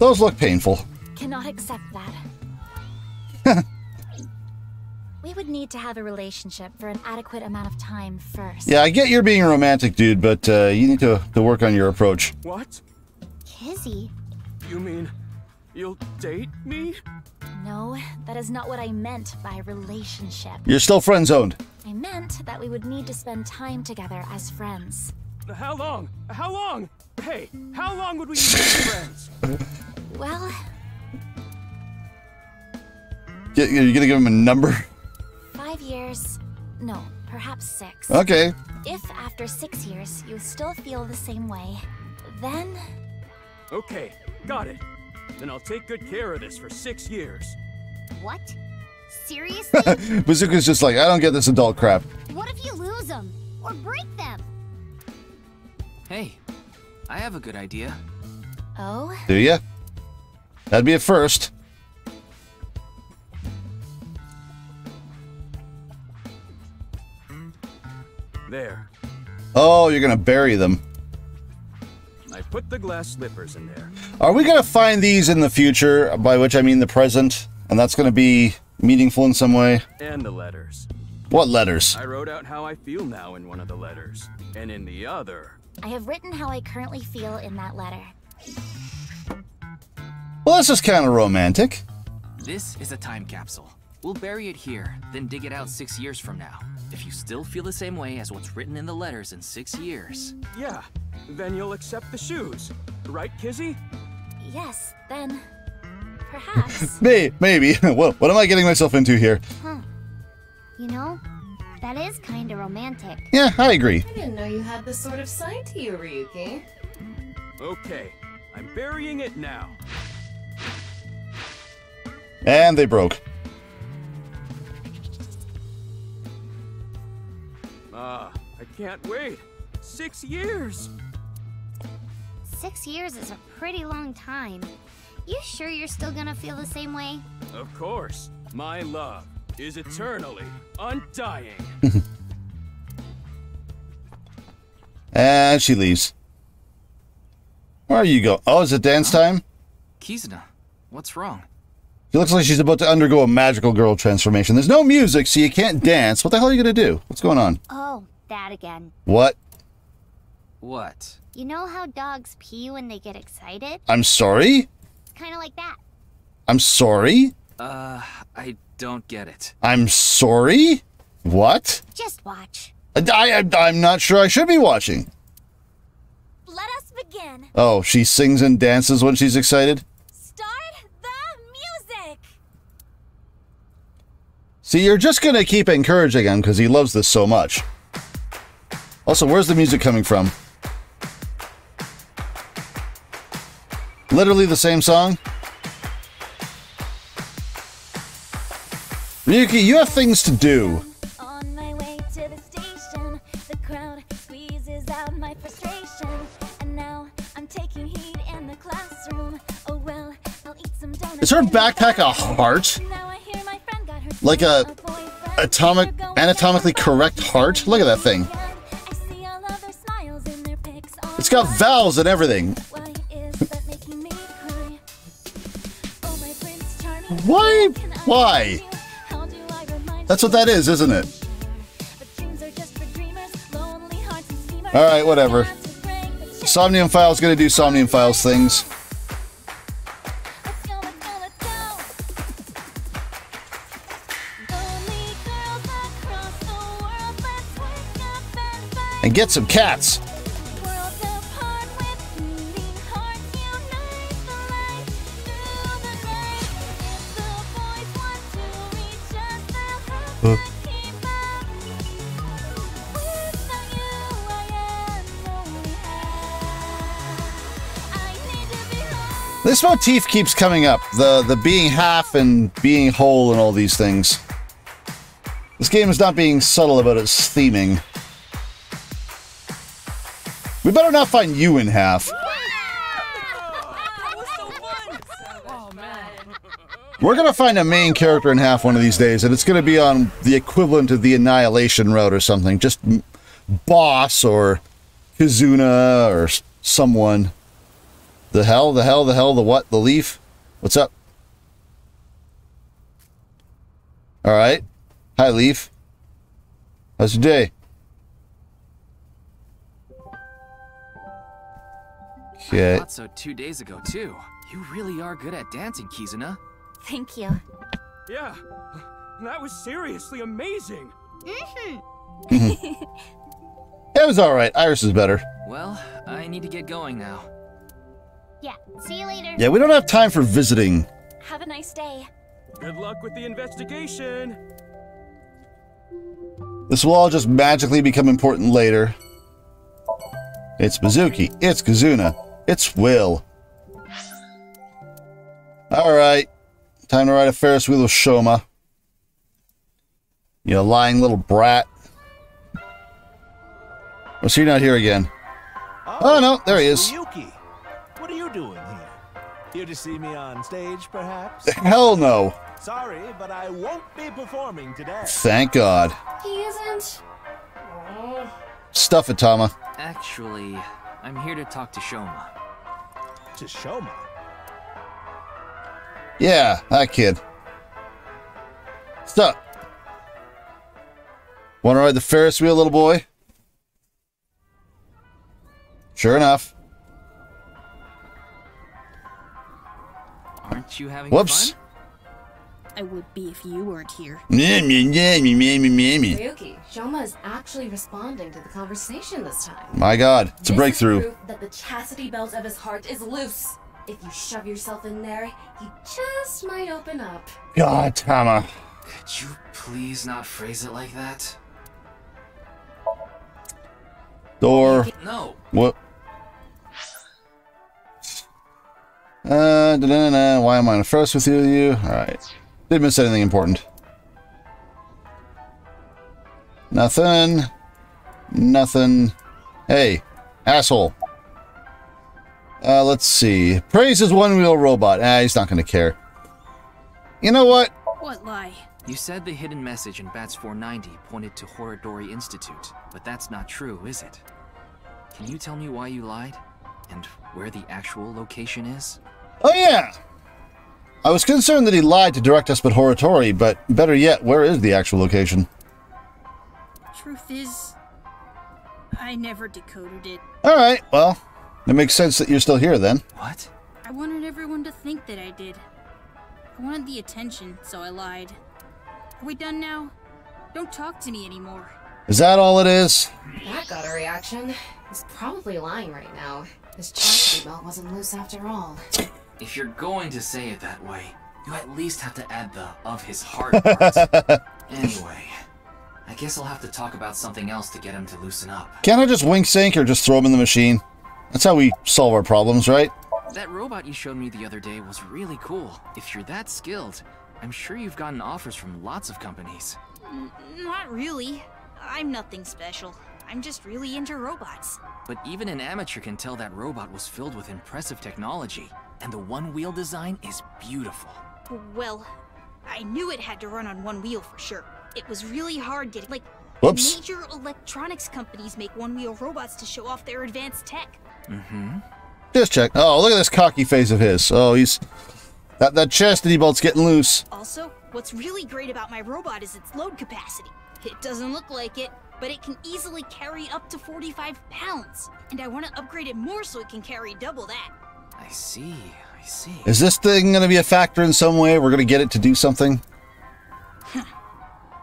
Speaker 1: Those look painful.
Speaker 7: cannot accept that. We would need to have a relationship for an adequate amount of time first.
Speaker 1: Yeah, I get you're being a romantic, dude, but you need to work on your approach.
Speaker 8: What?
Speaker 6: Kizzy?
Speaker 8: You mean you'll date me?
Speaker 7: No, that is not what I meant by relationship.
Speaker 1: You're still friend-zoned.
Speaker 7: I meant that we would need to spend time together as friends.
Speaker 8: How long? How long? Hey, how long would we need to be friends?
Speaker 7: Well,
Speaker 1: You're going to give him a number?
Speaker 7: 5 years. No, perhaps 6.
Speaker 1: Okay.
Speaker 7: If after 6 years you still feel the same way, then...
Speaker 8: Okay, got it. Then I'll take good care of this for 6 years.
Speaker 6: What? Seriously?
Speaker 1: Bazooka's just like, I don't get this adult crap.
Speaker 6: What if you lose them? Or break them?
Speaker 4: Hey, I have a good idea.
Speaker 7: Oh?
Speaker 1: Do ya? That'd be a first.
Speaker 8: There.
Speaker 1: Oh, you're going to bury them.
Speaker 8: I put the glass slippers in there.
Speaker 1: Are we going to find these in the future, by which I mean the present? And that's going to be meaningful in some way?
Speaker 8: And the letters.
Speaker 1: What letters?
Speaker 8: I wrote out how I feel now in one of the letters. And in the other,
Speaker 7: I have written how I currently feel in that letter.
Speaker 1: Well, this is kind of romantic.
Speaker 4: This is a time capsule. We'll bury it here, then dig it out 6 years from now. If you still feel the same way as what's written in the letters in 6 years.
Speaker 8: Yeah, then you'll accept the shoes. Right, Kizzy?
Speaker 7: Yes, then... perhaps.
Speaker 1: Maybe. What am I getting myself into here?
Speaker 6: Huh. You know, that is kind of romantic.
Speaker 1: Yeah, I agree.
Speaker 3: I didn't know you had this sort of side to you, Ryuki.
Speaker 8: Okay, I'm burying it now.
Speaker 1: And they broke.
Speaker 8: I can't wait. 6 years!
Speaker 6: 6 years is a pretty long time. You sure you're still gonna feel the same way?
Speaker 8: Of course. My love is eternally undying.
Speaker 1: And she leaves. Where are you going? Oh, is it dance time?
Speaker 4: Kizuna, what's wrong?
Speaker 1: She looks like she's about to undergo a magical girl transformation. There's no music, so you can't dance. What the hell are you gonna do? What's going on?
Speaker 6: Oh, that again.
Speaker 1: What?
Speaker 4: What?
Speaker 6: You know how dogs pee when they get excited?
Speaker 1: I'm sorry?
Speaker 6: Kind of like that.
Speaker 1: I'm sorry?
Speaker 4: I don't get it.
Speaker 1: I'm sorry? What?
Speaker 6: Just watch.
Speaker 1: I'm not sure I should be watching.
Speaker 7: Let us begin.
Speaker 1: Oh, she sings and dances when she's excited?
Speaker 7: Start the music.
Speaker 1: See, you're just gonna keep encouraging him because he loves this so much. Also, where's the music coming from? Literally the same song? Ryuki, you have things to do.
Speaker 7: On my way to the station, the crowd squeezes out my frustration. And now I'm taking heat in the classroom. Oh well, I'll eat some donuts.
Speaker 1: Is her backpack a heart?
Speaker 7: Now I hear my friend got her
Speaker 1: Like a anatomically correct heart? Look at that thing.
Speaker 7: I see all of their smiles in their pics.
Speaker 1: It's got valves and everything.
Speaker 7: Why is that making me cry? Oh, my Prince Charming.
Speaker 1: Why?
Speaker 7: Can I
Speaker 1: Why?
Speaker 7: love you? How do I remind
Speaker 1: That's what
Speaker 7: you?
Speaker 1: that is, isn't it?
Speaker 7: But dreams are just for dreamers, lonely hearts and schemers.
Speaker 1: Alright, whatever.
Speaker 7: Got to break the chain.
Speaker 1: Somnium Files gonna do Somnium Files things.
Speaker 7: Let's go, let's go, let's go. Lonely girls across the world, let's wake up and fight.
Speaker 1: And get some cats.
Speaker 7: Worlds apart with beating hearts, unite the light through the night. If the boys want to reach us, they'll have to keep up. Without you, I am lonely. I need to be home.
Speaker 1: This motif keeps coming up. The being half and being whole and all these things. This game is not being subtle about its theming. We better not find you in half. We're gonna find a main character in half one of these days, and it's gonna be on the equivalent of the Annihilation route or something. Just Boss or Kizuna or someone. The hell, the what? The Leaf? What's up? Alright. Hi, Leaf. How's your day?
Speaker 4: I
Speaker 1: Okay.
Speaker 4: thought so 2 days ago, too. You really are good at dancing, Kizuna.
Speaker 7: Thank you.
Speaker 8: Yeah, that was seriously amazing.
Speaker 1: It was alright. Iris is better.
Speaker 4: Well, I need to get going now.
Speaker 6: Yeah, see you later.
Speaker 1: Yeah, we don't have time for visiting.
Speaker 7: Have a nice day.
Speaker 8: Good luck with the investigation.
Speaker 1: This will all just magically become important later. It's Mizuki. It's Kizuna. It's Will. Alright. Time to ride a Ferris wheel with Shoma. You lying little brat. Oh, so you're not here again. Oh, no, there he is.
Speaker 9: Yuki, what are you doing here? Here to see me on stage, perhaps?
Speaker 1: Hell no.
Speaker 9: Sorry, but I won't be performing today.
Speaker 1: Thank God.
Speaker 3: He isn't. Oh.
Speaker 1: Stuff it, Tama.
Speaker 4: Actually, I'm here to talk to Shoma.
Speaker 9: To Shoma?
Speaker 1: Yeah, that kid. Stop. Want to ride the Ferris wheel, little boy? Sure enough.
Speaker 4: Aren't you having
Speaker 1: Whoops.
Speaker 4: fun?
Speaker 10: I would be if you weren't here.
Speaker 3: Ryuki, Shoma is actually responding to the conversation this time.
Speaker 1: My God, it's a breakthrough.
Speaker 3: This is proof that the chastity belt of his heart is loose. If you shove yourself in there, he just might open up.
Speaker 1: God, Tama.
Speaker 4: Could you please not phrase it like that?
Speaker 1: Door.
Speaker 4: No.
Speaker 1: What? Why am I on first with you? Alright. Didn't miss anything important. Nothing. Nothing. Hey, asshole. Let's see. Praise his one-wheel robot. He's not gonna care. You know what?
Speaker 10: What lie?
Speaker 4: You said the hidden message in Bats 490 pointed to Horodori Institute, but that's not true, is it? Can you tell me why you lied? And where the actual location is?
Speaker 1: Oh yeah! I was concerned that he lied to direct us at Horodori, but better yet, where is the actual location?
Speaker 10: Truth is, I never decoded it.
Speaker 1: Alright, well, it makes sense that you're still here then.
Speaker 4: What?
Speaker 10: I wanted everyone to think that I did. I wanted the attention, so I lied. Are we done now? Don't talk to me anymore.
Speaker 1: Is that all it is?
Speaker 3: That got a reaction. He's probably lying right now. His chastity belt wasn't loose after all.
Speaker 4: If you're going to say it that way, you at least have to add the "of his heart" part. Anyway, I guess I'll have to talk about something else to get him to loosen up.
Speaker 1: Can't I just wink sync or just throw him in the machine? That's how we solve our problems, right?
Speaker 4: That robot you showed me the other day was really cool. If you're that skilled, I'm sure you've gotten offers from lots of companies.
Speaker 10: Not really. I'm nothing special. I'm just really into robots.
Speaker 4: But even an amateur can tell that robot was filled with impressive technology, and the one-wheel design is beautiful.
Speaker 10: Well, I knew it had to run on one wheel for sure. It was really hard getting, like,
Speaker 1: Whoops.
Speaker 10: major electronics companies make one-wheel robots to show off their advanced tech.
Speaker 4: Mm-hmm.
Speaker 1: Just check. Oh, look at this cocky face of his. Oh, he's... That chastity belt's getting loose.
Speaker 10: Also, what's really great about my robot is its load capacity. It doesn't look like it, but it can easily carry up to 45 pounds. And I want to upgrade it more so it can carry double that.
Speaker 4: I see, I see.
Speaker 1: Is this thing going to be a factor in some way? We're going to get it to do something?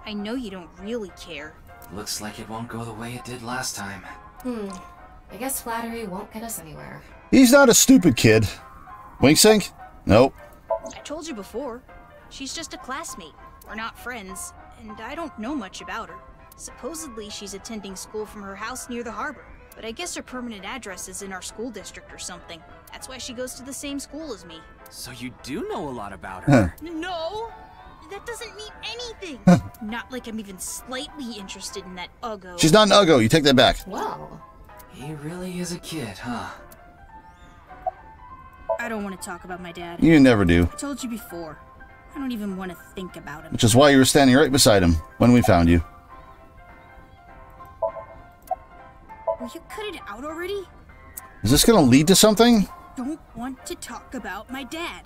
Speaker 10: I know you don't really care.
Speaker 4: Looks like it won't go the way it did last time.
Speaker 3: I guess flattery won't get us anywhere.
Speaker 1: He's not a stupid kid. Wink sync? Nope.
Speaker 10: I told you before. She's just a classmate. We're not friends, and I don't know much about her. Supposedly, she's attending school from her house near the harbor. But I guess her permanent address is in our school district or something. That's why she goes to the same school as me.
Speaker 4: So you do know a lot about her.
Speaker 10: No! That doesn't mean anything! Not like I'm even slightly interested in that Uggo.
Speaker 1: She's not an Uggo. You take that back.
Speaker 3: Well,
Speaker 4: He really is a kid, huh?
Speaker 10: I don't want to talk about my dad.
Speaker 1: You never do.
Speaker 10: I told you before. I don't even want to think about him.
Speaker 1: Which is why you were standing right beside him when we found you.
Speaker 10: Will you cut it out already?
Speaker 1: Is this going to lead to something?
Speaker 10: Don't want to talk about my dad.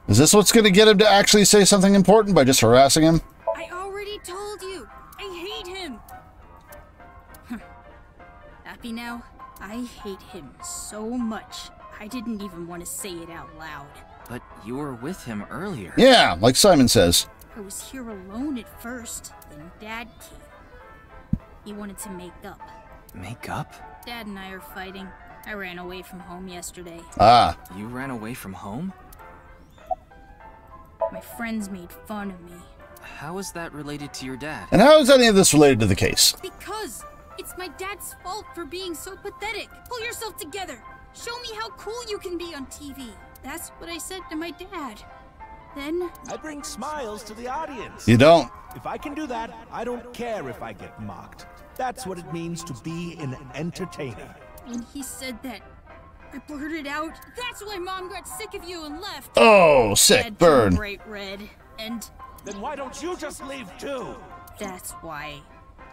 Speaker 1: Is this what's going to get him to actually say something important by just harassing him?
Speaker 10: I already told you. I hate him. Happy now? I hate him so much. I didn't even want to say it out loud.
Speaker 4: But you were with him earlier.
Speaker 1: Yeah, like Psy'Min Sezz.
Speaker 10: I was here alone at first, then Dad came. He wanted to make up.
Speaker 4: Make up?
Speaker 10: Dad and I are fighting. I ran away from home yesterday.
Speaker 1: Ah.
Speaker 4: You ran away from home?
Speaker 10: My friends made fun of me.
Speaker 4: How is that related to your dad?
Speaker 1: And how is any of this related to the case?
Speaker 10: Because it's my dad's fault for being so pathetic. Pull yourself together. Show me how cool you can be on TV. That's what I said to my dad. Then
Speaker 9: I bring smiles to the audience.
Speaker 1: You don't.
Speaker 9: If I can do that, I don't care if I get mocked. That's what it means to be an entertainer.
Speaker 10: when he said that, I blurted out, "That's why Mom got sick of you and left."
Speaker 1: Oh, sick
Speaker 10: Dad
Speaker 1: burn.
Speaker 10: turned bright red, and
Speaker 9: Then why don't you just leave too?
Speaker 10: that's why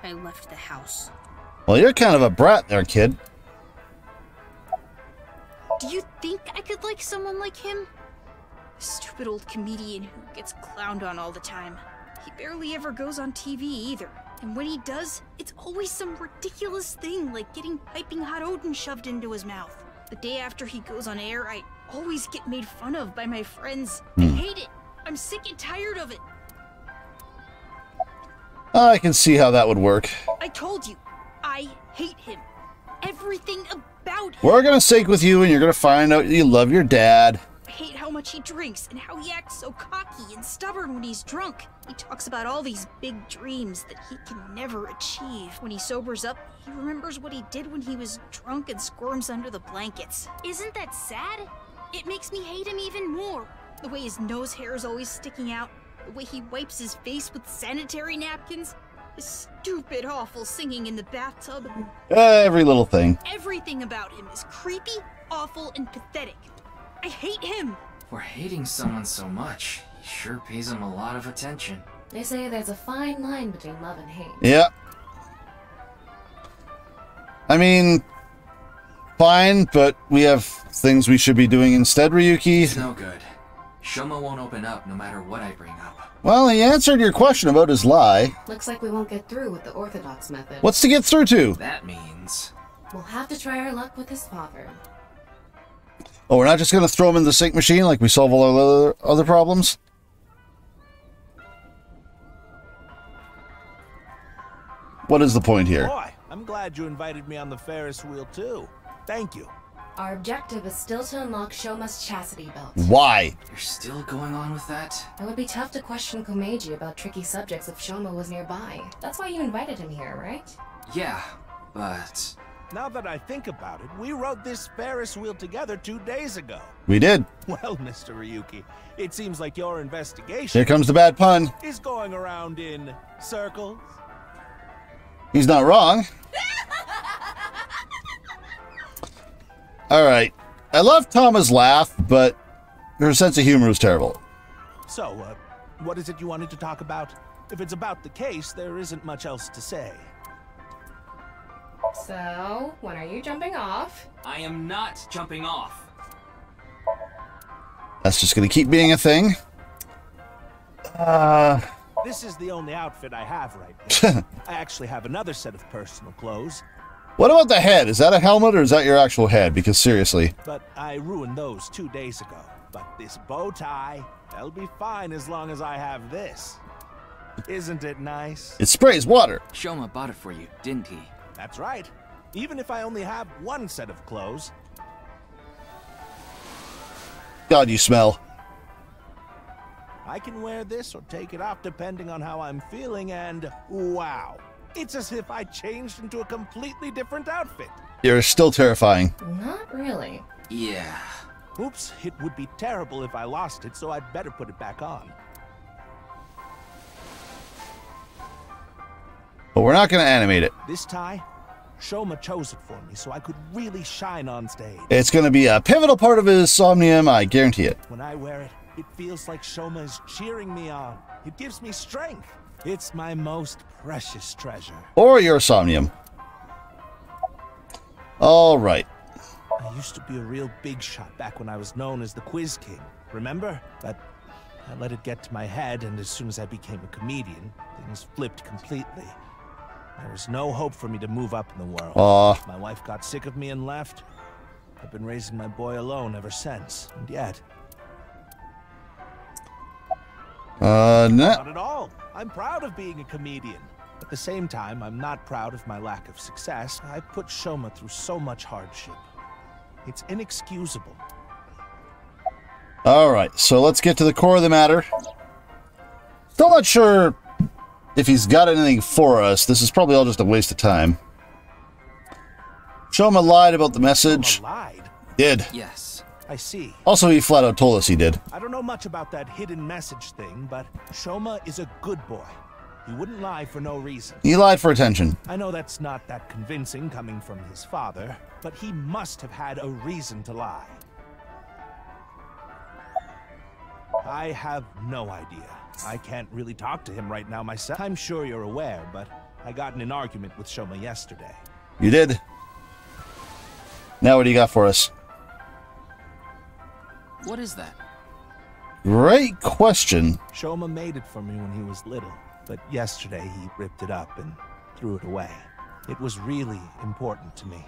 Speaker 10: I left the house.
Speaker 1: Well, you're kind of a brat there, kid.
Speaker 10: Do you think I could like someone like him? A stupid old comedian who gets clowned on all the time. He barely ever goes on TV either. And when he does, it's always some ridiculous thing like getting piping hot Odin shoved into his mouth. The day after he goes on air, I always get made fun of by my friends. I hate it. I'm sick and tired of it.
Speaker 1: I can see how that would work.
Speaker 10: I told you, I hate him. Everything about him.
Speaker 1: We're gonna sync with you and you're gonna find out you love your dad.
Speaker 10: I hate how much he drinks and how he acts so cocky and stubborn when he's drunk. He talks about all these big dreams that he can never achieve. When he sobers up, he remembers what he did when he was drunk and squirms under the blankets. Isn't that sad? It makes me hate him even more. The way his nose hair is always sticking out, the way he wipes his face with sanitary napkins, his stupid, awful singing in the bathtub.
Speaker 1: Every little thing.
Speaker 10: Everything about him is creepy, awful, and pathetic. I hate him!
Speaker 4: For hating someone so much, he sure pays him a lot of attention.
Speaker 3: They say there's a fine line between love and hate.
Speaker 1: Yeah. I mean, fine, but we have things we should be doing instead, Ryuki.
Speaker 4: It's no good. Shoma won't open up no matter what I bring up.
Speaker 1: Well, he answered your question about his lie.
Speaker 3: Looks like we won't get through with the Orthodox method.
Speaker 1: What's to get through to?
Speaker 4: That means...
Speaker 3: We'll have to try our luck with his father.
Speaker 1: Oh, we're not just going to throw him in the sink machine like we solve all our other problems? What is the point here?
Speaker 9: Boy, I'm glad you invited me on the Ferris wheel too. Thank you.
Speaker 3: Our objective is still to unlock Shoma's chastity belt.
Speaker 1: Why?
Speaker 4: You're still going on with that?
Speaker 3: It would be tough to question Komeiji about tricky subjects if Shoma was nearby. That's why you invited him here, right?
Speaker 4: Yeah, but...
Speaker 9: Now that I think about it, we rode this Ferris wheel together 2 days ago.
Speaker 1: We did.
Speaker 9: Well, Mr. Ryuki, it seems like your investigation...
Speaker 1: Here comes the bad pun.
Speaker 9: ...is going around in circles.
Speaker 1: He's not wrong. Alright. I love Tama's laugh, but her sense of humor was terrible.
Speaker 9: So, what is it you wanted to talk about? If it's about the case, there isn't much else to say.
Speaker 3: So, when are you jumping off?
Speaker 4: I am not jumping off.
Speaker 1: That's just going to keep being a thing.
Speaker 9: This is the only outfit I have right now. I actually have another set of personal clothes.
Speaker 1: What about the head? Is that a helmet or is that your actual head? Because seriously.
Speaker 9: But I ruined those 2 days ago. But this bow tie, that'll be fine as long as I have this. Isn't it nice?
Speaker 1: It sprays water.
Speaker 4: Shoma bought it for you, didn't he?
Speaker 9: That's right. Even if I only have one set of clothes.
Speaker 1: God, you smell.
Speaker 9: I can wear this or take it off depending on how I'm feeling, and wow. It's as if I changed into a completely different outfit.
Speaker 1: You're still terrifying.
Speaker 3: Not really.
Speaker 4: Yeah.
Speaker 9: Oops, it would be terrible if I lost it, so I'd better put it back on.
Speaker 1: But we're not going to animate it.
Speaker 9: This tie, Shoma chose it for me so I could really shine on stage.
Speaker 1: It's going to be a pivotal part of his Somnium, I guarantee it.
Speaker 9: When I wear it, it feels like Shoma is cheering me on. It gives me strength. It's my most precious treasure.
Speaker 1: Or your Somnium. All right.
Speaker 9: I used to be a real big shot back when I was known as the Quiz King, remember? But I let it get to my head, and as soon as I became a comedian, things flipped completely. There was no hope for me to move up in the world. My wife got sick of me and left. I've been raising my boy alone ever since, and yet... Not at all. I'm proud of being a comedian. At the same time, I'm not proud of my lack of success. I put Shoma through so much hardship. It's inexcusable.
Speaker 1: All right, so let's get to the core of the matter. Still not sure if he's got anything for us. This is probably all just a waste of time. Shoma lied about the message.
Speaker 9: Shoma lied?
Speaker 1: Did.
Speaker 4: Yes.
Speaker 9: I see.
Speaker 1: Also, he flat out told us he did.
Speaker 9: I don't know much about that hidden message thing, but Shoma is a good boy. He wouldn't lie for no reason.
Speaker 1: He lied for attention.
Speaker 9: I know that's not that convincing coming from his father, but he must have had a reason to lie. I have no idea. I can't really talk to him right now myself. I'm sure you're aware, but I got in an argument with Shoma yesterday.
Speaker 1: You did? Now what do you got for us?
Speaker 4: What is that?
Speaker 1: Great question.
Speaker 9: Shoma made it for me when he was little. but yesterday he ripped it up and threw it away. It was really important to me.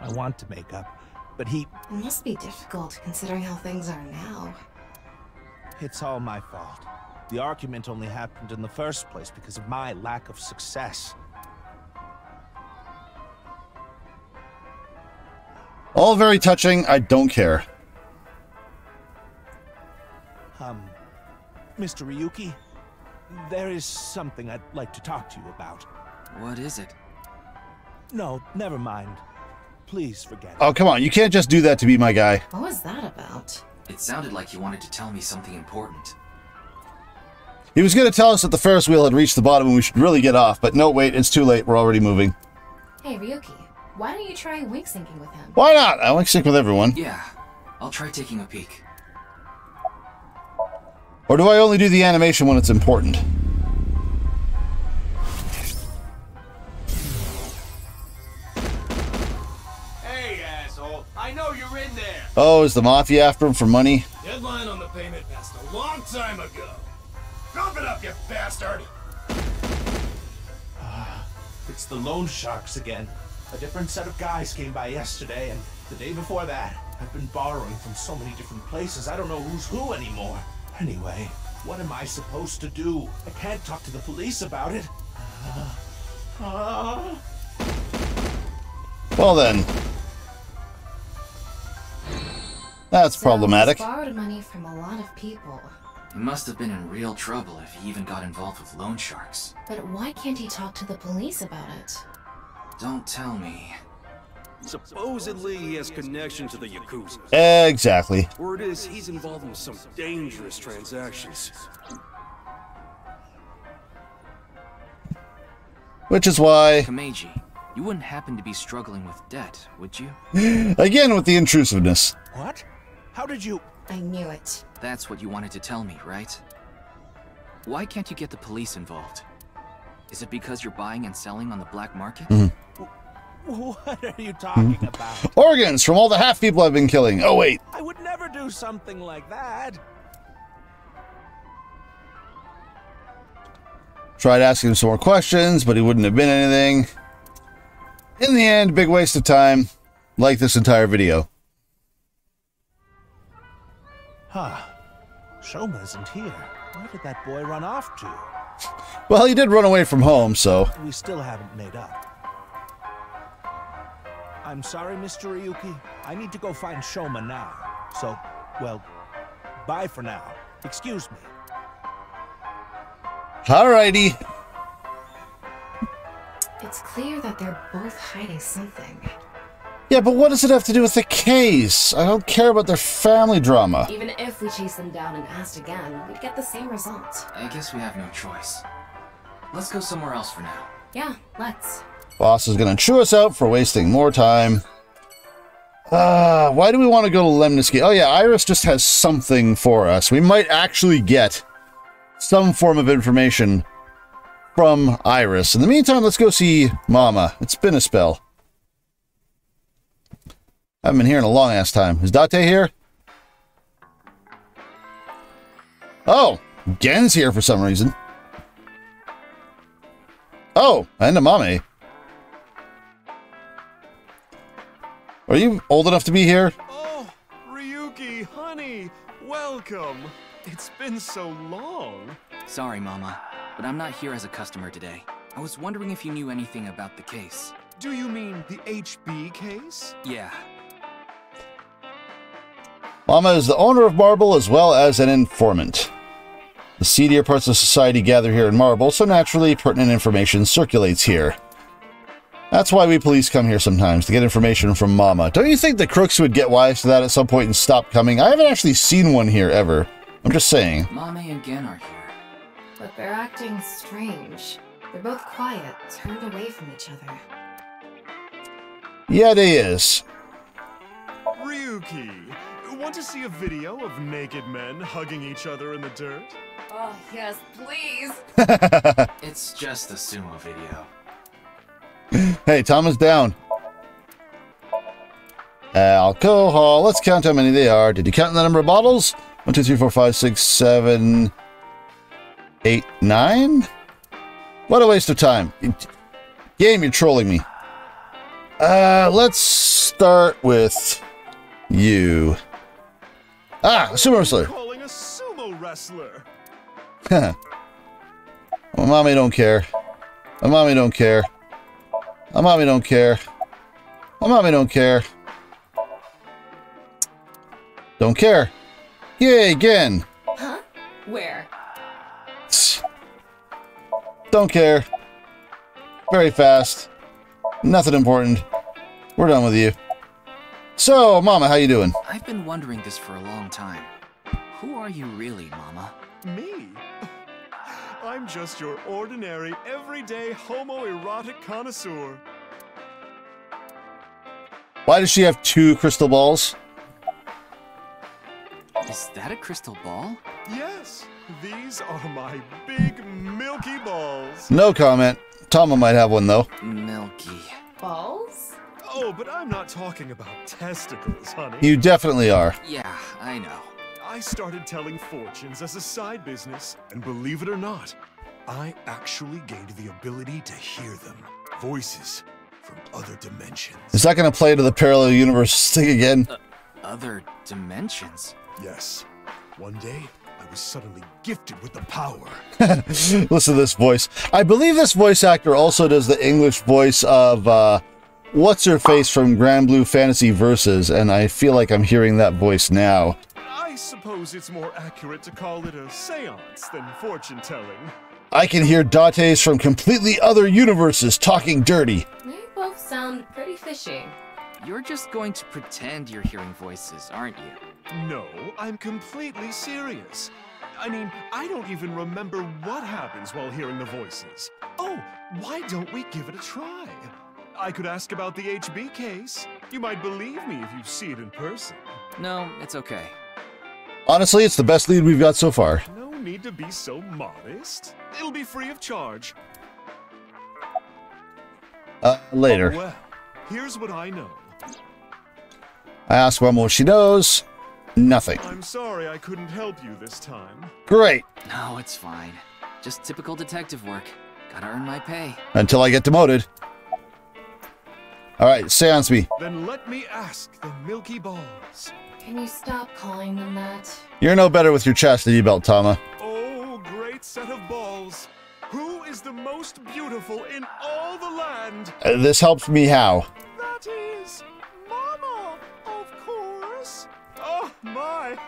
Speaker 9: I want to make up, but he...
Speaker 3: It must be difficult, considering how things are now.
Speaker 9: It's all my fault. The argument only happened in the first place because of my lack of success.
Speaker 1: All very touching. I don't care.
Speaker 9: Mr. Ryuki, there is something I'd like to talk to you about.
Speaker 4: What is it?
Speaker 9: No, never mind. Please forget it.
Speaker 1: Oh, come on. You can't just do that to be my guy.
Speaker 3: What was that about?
Speaker 4: It sounded like you wanted to tell me something important.
Speaker 1: He was going to tell us that the Ferris wheel had reached the bottom and we should really get off, but no, wait, it's too late. We're already moving.
Speaker 3: Hey, Ryuki, why don't you try wink syncing with him?
Speaker 1: Why not? I wink sync with everyone.
Speaker 4: Yeah, I'll try taking a peek.
Speaker 1: Or do I only do the animation when it's important?
Speaker 11: Hey, asshole. I know you're in there.
Speaker 1: Oh, is the Mafia after him for money?
Speaker 11: Deadline on the payment passed a long time ago. Drop it up, you bastard!
Speaker 9: It's the loan sharks again. A different set of guys came by yesterday, and the day before that. I've been borrowing from so many different places, I don't know who's who anymore. Anyway, what am I supposed to do? I can't talk to the police about it.
Speaker 1: Well then. That's problematic.
Speaker 3: He's borrowed money from a lot of people.
Speaker 4: He must have been in real trouble if he even got involved with loan sharks.
Speaker 3: But why can't he talk to the police about it?
Speaker 4: Don't tell me.
Speaker 8: Supposedly, he has connection to the Yakuza.
Speaker 1: Exactly.
Speaker 8: Word is, he's involved in some dangerous transactions.
Speaker 1: Which is why...
Speaker 4: Kameji, you wouldn't happen to be struggling with debt, would you?
Speaker 1: Again with the intrusiveness.
Speaker 9: What? How did you...
Speaker 3: I knew it.
Speaker 4: That's what you wanted to tell me, right? Why can't you get the police involved? Is it because you're buying and selling on the black market?
Speaker 9: What are you talking about?
Speaker 1: Organs from all the half people I've been killing. Oh, wait.
Speaker 9: I would never do something like that.
Speaker 1: Tried asking him some more questions, but he wouldn't have been anything. In the end, big waste of time, like this entire video.
Speaker 9: Huh. Shoma isn't here. Where did that boy run off to?
Speaker 1: Well, he did run away from home, so...
Speaker 9: We still haven't made up. I'm sorry, Mr. Ryuki. I need to go find Shoma now. So, well, bye for now. Excuse me.
Speaker 1: Alrighty.
Speaker 3: It's clear that they're both hiding something.
Speaker 1: Yeah, but what does it have to do with the case? I don't care about their family drama.
Speaker 3: Even if we chased them down and asked again, we'd get the same result.
Speaker 4: I guess we have no choice. Let's go somewhere else for now.
Speaker 3: Yeah, let's.
Speaker 1: Boss is gonna chew us out for wasting more time. Why do we want to go to Lemniscate? Oh yeah, Iris just has something for us. We might actually get some form of information from Iris. In the meantime, let's go see Mama. It's been a spell. I haven't been here in a long ass time. Is Date here? Oh, Gen's here for some reason. Oh, and Amame. Are you old enough to be here?
Speaker 8: Oh, Ryuki, honey, welcome. It's been so long.
Speaker 4: Sorry, Mama, but I'm not here as a customer today. I was wondering if you knew anything about the case.
Speaker 8: Do you mean the HB case?
Speaker 4: Yeah.
Speaker 1: Mama is the owner of Marble as well as an informant. The seedier parts of society gather here in Marble, so naturally pertinent information circulates here. That's why we police come here sometimes, to get information from Mama. Don't you think the crooks would get wise to that at some point and stop coming? I haven't actually seen one here ever. I'm just saying.
Speaker 4: Mame and Gen are here.
Speaker 3: But they're acting strange. They're both quiet, turned away from each other.
Speaker 1: Yeah, they is.
Speaker 12: Ryuki, want to see a video of naked men hugging each other in the dirt?
Speaker 3: Oh, yes, please.
Speaker 4: It's just a sumo video.
Speaker 1: Hey, Tom is down. Alcohol. Let's count how many they are. Did you count the number of bottles? 1, 2, 3, 4, 5, 6, 7. 8, 9? What a waste of time. Game, you're trolling me. Let's start with you. Ah, sumo wrestler.
Speaker 12: Calling a sumo wrestler.
Speaker 1: Well, mommy don't care. My mommy don't care. My mommy don't care. My mommy don't care. Don't care. Yay, again.
Speaker 3: Huh? Where?
Speaker 1: Don't care. Very fast. Nothing important. We're done with you. So, Mama, how you doing?
Speaker 4: I've been wondering this for a long time. Who are you really, Mama?
Speaker 12: Me? I'm just your ordinary, everyday homoerotic connoisseur.
Speaker 1: Why does she have 2 crystal balls?
Speaker 4: Is that a crystal ball?
Speaker 12: Yes, these are my big, milky balls.
Speaker 1: No comment. Tama might have one, though.
Speaker 4: Milky.
Speaker 3: Balls?
Speaker 12: Oh, but I'm not talking about testicles, honey.
Speaker 1: You definitely are.
Speaker 4: Yeah, I know.
Speaker 12: I started telling fortunes as a side business, and believe it or not, I actually gained the ability to hear them. Voices from other dimensions.
Speaker 1: Is that going to play to the parallel universe thing again?
Speaker 4: Other dimensions?
Speaker 12: Yes. One day, I was suddenly gifted with the power.
Speaker 1: Listen to this voice. I believe this voice actor also does the English voice of, what's-her-face from Grand Blue Fantasy Versus, and I feel like I'm hearing that voice now.
Speaker 12: I suppose it's more accurate to call it a seance than fortune-telling.
Speaker 1: I can hear Dates from completely other universes talking dirty.
Speaker 3: They both sound pretty fishy.
Speaker 4: You're just going to pretend you're hearing voices, aren't you?
Speaker 12: No, I'm completely serious. I mean, I don't even remember what happens while hearing the voices. Oh, why don't we give it a try? I could ask about the HB case. You might believe me if you see it in person.
Speaker 4: No, it's okay.
Speaker 1: Honestly, it's the best lead we've got so far.
Speaker 12: No need to be so modest. It'll be free of charge.
Speaker 1: Later.
Speaker 12: Well, here's what I know.
Speaker 1: I asked Mama what she knows. Nothing.
Speaker 12: I'm sorry I couldn't help you this time.
Speaker 1: Great.
Speaker 4: No, it's fine. Just typical detective work. Gotta earn my pay.
Speaker 1: Until I get demoted. Alright, seance me.
Speaker 12: Then let me ask the Milky Balls.
Speaker 3: Can you stop calling them that?
Speaker 1: You're no better with your chastity belt, Tama.
Speaker 12: Oh, great set of balls. Who is the most beautiful in all the land?
Speaker 1: This helps me how?
Speaker 12: That is Mama, of course. Oh, my.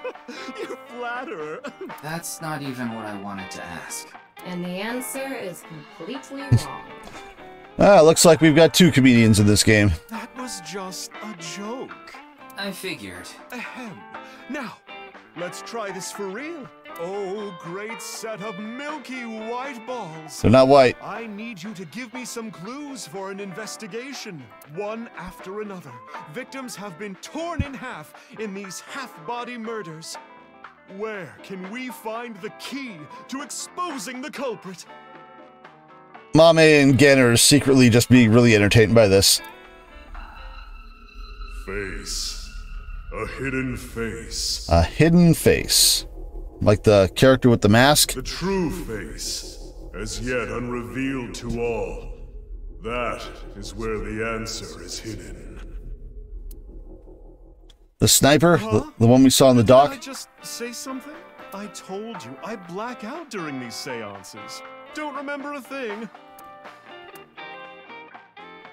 Speaker 12: You flatterer.
Speaker 4: That's not even what I wanted to ask.
Speaker 3: And the answer is completely wrong.
Speaker 1: Looks like we've got 2 comedians in this game.
Speaker 12: That was just a joke.
Speaker 4: I figured.
Speaker 12: Ahem. Now, let's try this for real. Oh, great set of milky white balls.
Speaker 1: They're not white.
Speaker 12: I need you to give me some clues for an investigation. One after another, victims have been torn in half in these half-body murders. Where can we find the key to exposing the culprit?
Speaker 1: Mame and Ganner are secretly just being really entertained by this.
Speaker 11: Face. A hidden face.
Speaker 1: A hidden face. Like the character with the mask?
Speaker 11: The true face, as yet unrevealed to all. That is where the answer is hidden.
Speaker 1: The sniper?
Speaker 12: Huh?
Speaker 1: The one we saw in the dock?
Speaker 12: Did I just say something? I told you, I black out during these seances. Don't remember a thing.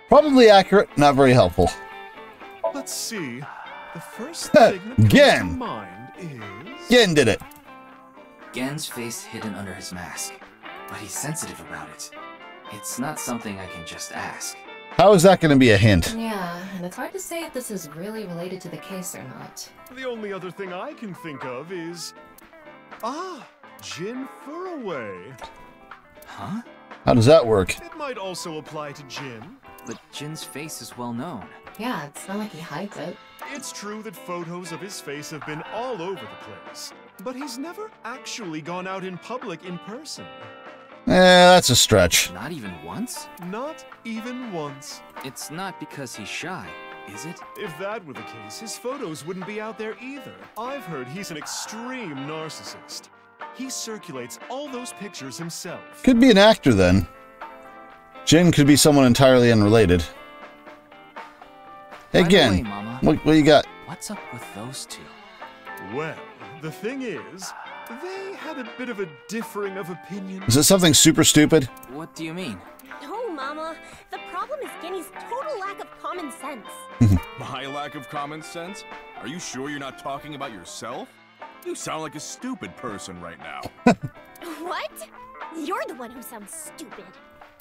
Speaker 1: Probably accurate, not very helpful.
Speaker 12: Let's see. The first thing that comes
Speaker 1: Gen.
Speaker 12: to mind is...
Speaker 1: Gen did it.
Speaker 4: Gen's face hidden under his mask, but he's sensitive about it. It's not something I can just ask.
Speaker 1: How is that going to be a hint?
Speaker 3: Yeah, and it's hard to say if this is really related to the case or not.
Speaker 12: The only other thing I can think of is... Ah, Jin Furaway.
Speaker 4: Huh?
Speaker 1: How does that work?
Speaker 12: It might also apply to Jin.
Speaker 4: But Jin's face is well known.
Speaker 3: Yeah, it's not like he hides it.
Speaker 12: It's true that photos of his face have been all over the place, but he's never actually gone out in public in person.
Speaker 1: That's a stretch.
Speaker 4: Not even once?
Speaker 12: Not even once.
Speaker 4: It's not because he's shy, is it?
Speaker 12: If that were the case, his photos wouldn't be out there either. I've heard he's an extreme narcissist. He circulates all those pictures himself.
Speaker 1: Could be an actor then. Jin could be someone entirely unrelated. Hey, again,
Speaker 4: way, Mama,
Speaker 1: what do you got?
Speaker 4: What's up with those two?
Speaker 12: Well, the thing is, they had a bit of a differing of opinion.
Speaker 1: Is it something super stupid?
Speaker 4: What do you mean?
Speaker 13: No, Mama. The problem is Genny's total lack of common sense.
Speaker 8: My lack of common sense? Are you sure you're not talking about yourself? You sound like a stupid person right now.
Speaker 13: What? You're the one who sounds stupid.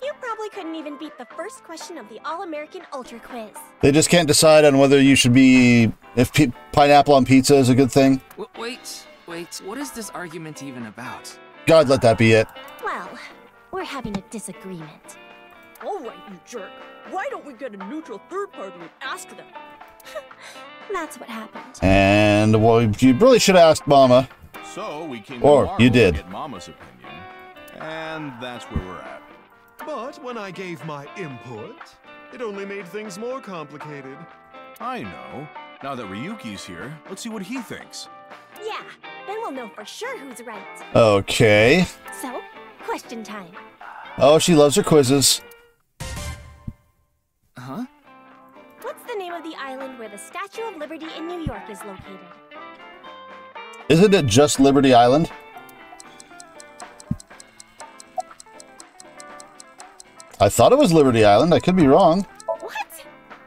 Speaker 13: You probably couldn't even beat the first question of the All-American Ultra Quiz.
Speaker 1: They just can't decide on whether you should be... if pineapple on pizza is a good thing?
Speaker 4: Wait. What is this argument even about?
Speaker 1: God, let that be it.
Speaker 13: Well, we're having a disagreement.
Speaker 14: All right, you jerk. Why don't we get a neutral third party and ask them?
Speaker 13: That's what happened.
Speaker 1: And, well, you really should have asked Mama.
Speaker 8: So we came
Speaker 1: Or you did.
Speaker 8: to get Mama's opinion, and that's where we're at.
Speaker 12: But when I gave my input, it only made things more complicated.
Speaker 8: I know. Now that Ryuki's here, let's see what he thinks.
Speaker 13: Yeah, then we'll know for sure who's right.
Speaker 1: Okay.
Speaker 13: So, question time.
Speaker 1: Oh, she loves her quizzes.
Speaker 4: Huh?
Speaker 13: What's the name of the island where the Statue of Liberty in New York is located?
Speaker 1: Isn't it just Liberty Island? I thought it was Liberty Island. I could be wrong.
Speaker 13: What?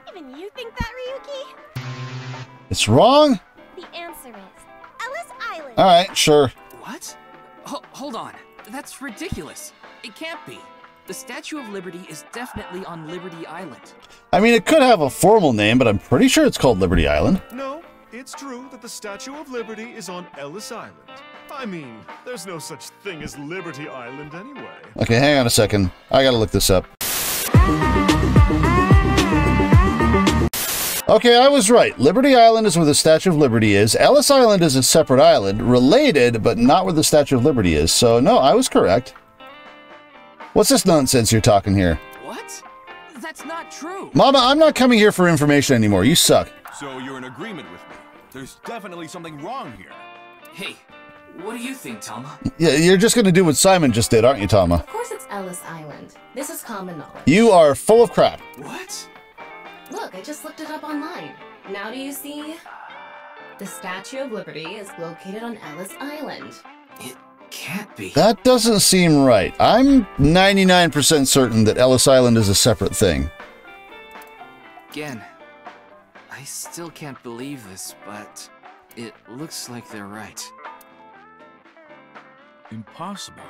Speaker 13: Even you think that, Ryuki?
Speaker 1: It's wrong?
Speaker 13: The answer is Ellis Island.
Speaker 1: Alright, sure.
Speaker 4: What? Hold on. That's ridiculous. It can't be. The Statue of Liberty is definitely on Liberty Island.
Speaker 1: I mean, it could have a formal name, but I'm pretty sure it's called Liberty Island.
Speaker 12: No, it's true that the Statue of Liberty is on Ellis Island. I mean, there's no such thing as Liberty Island anyway.
Speaker 1: Okay, hang on a second. I gotta look this up. Okay, I was right. Liberty Island is where the Statue of Liberty is. Ellis Island is a separate island, related, but not where the Statue of Liberty is. So, no, I was correct. What's this nonsense you're talking here?
Speaker 4: What? That's not true.
Speaker 1: Mama, I'm not coming here for information anymore. You suck.
Speaker 8: So you're in agreement with me. There's definitely something wrong here.
Speaker 4: Hey, what do you think, Tama?
Speaker 1: Yeah, you're just gonna do what Psy'Min just did, aren't you, Tama?
Speaker 3: Of course it's Ellis Island. This is common knowledge.
Speaker 1: You are full of crap.
Speaker 4: What?
Speaker 3: Look, I just looked it up online. Now do you see? The Statue of Liberty is located on Ellis Island.
Speaker 4: It can't be.
Speaker 1: That doesn't seem right. I'm 99% certain that Ellis Island is a separate thing.
Speaker 4: Again, I still can't believe this, but it looks like they're right.
Speaker 8: Impossible.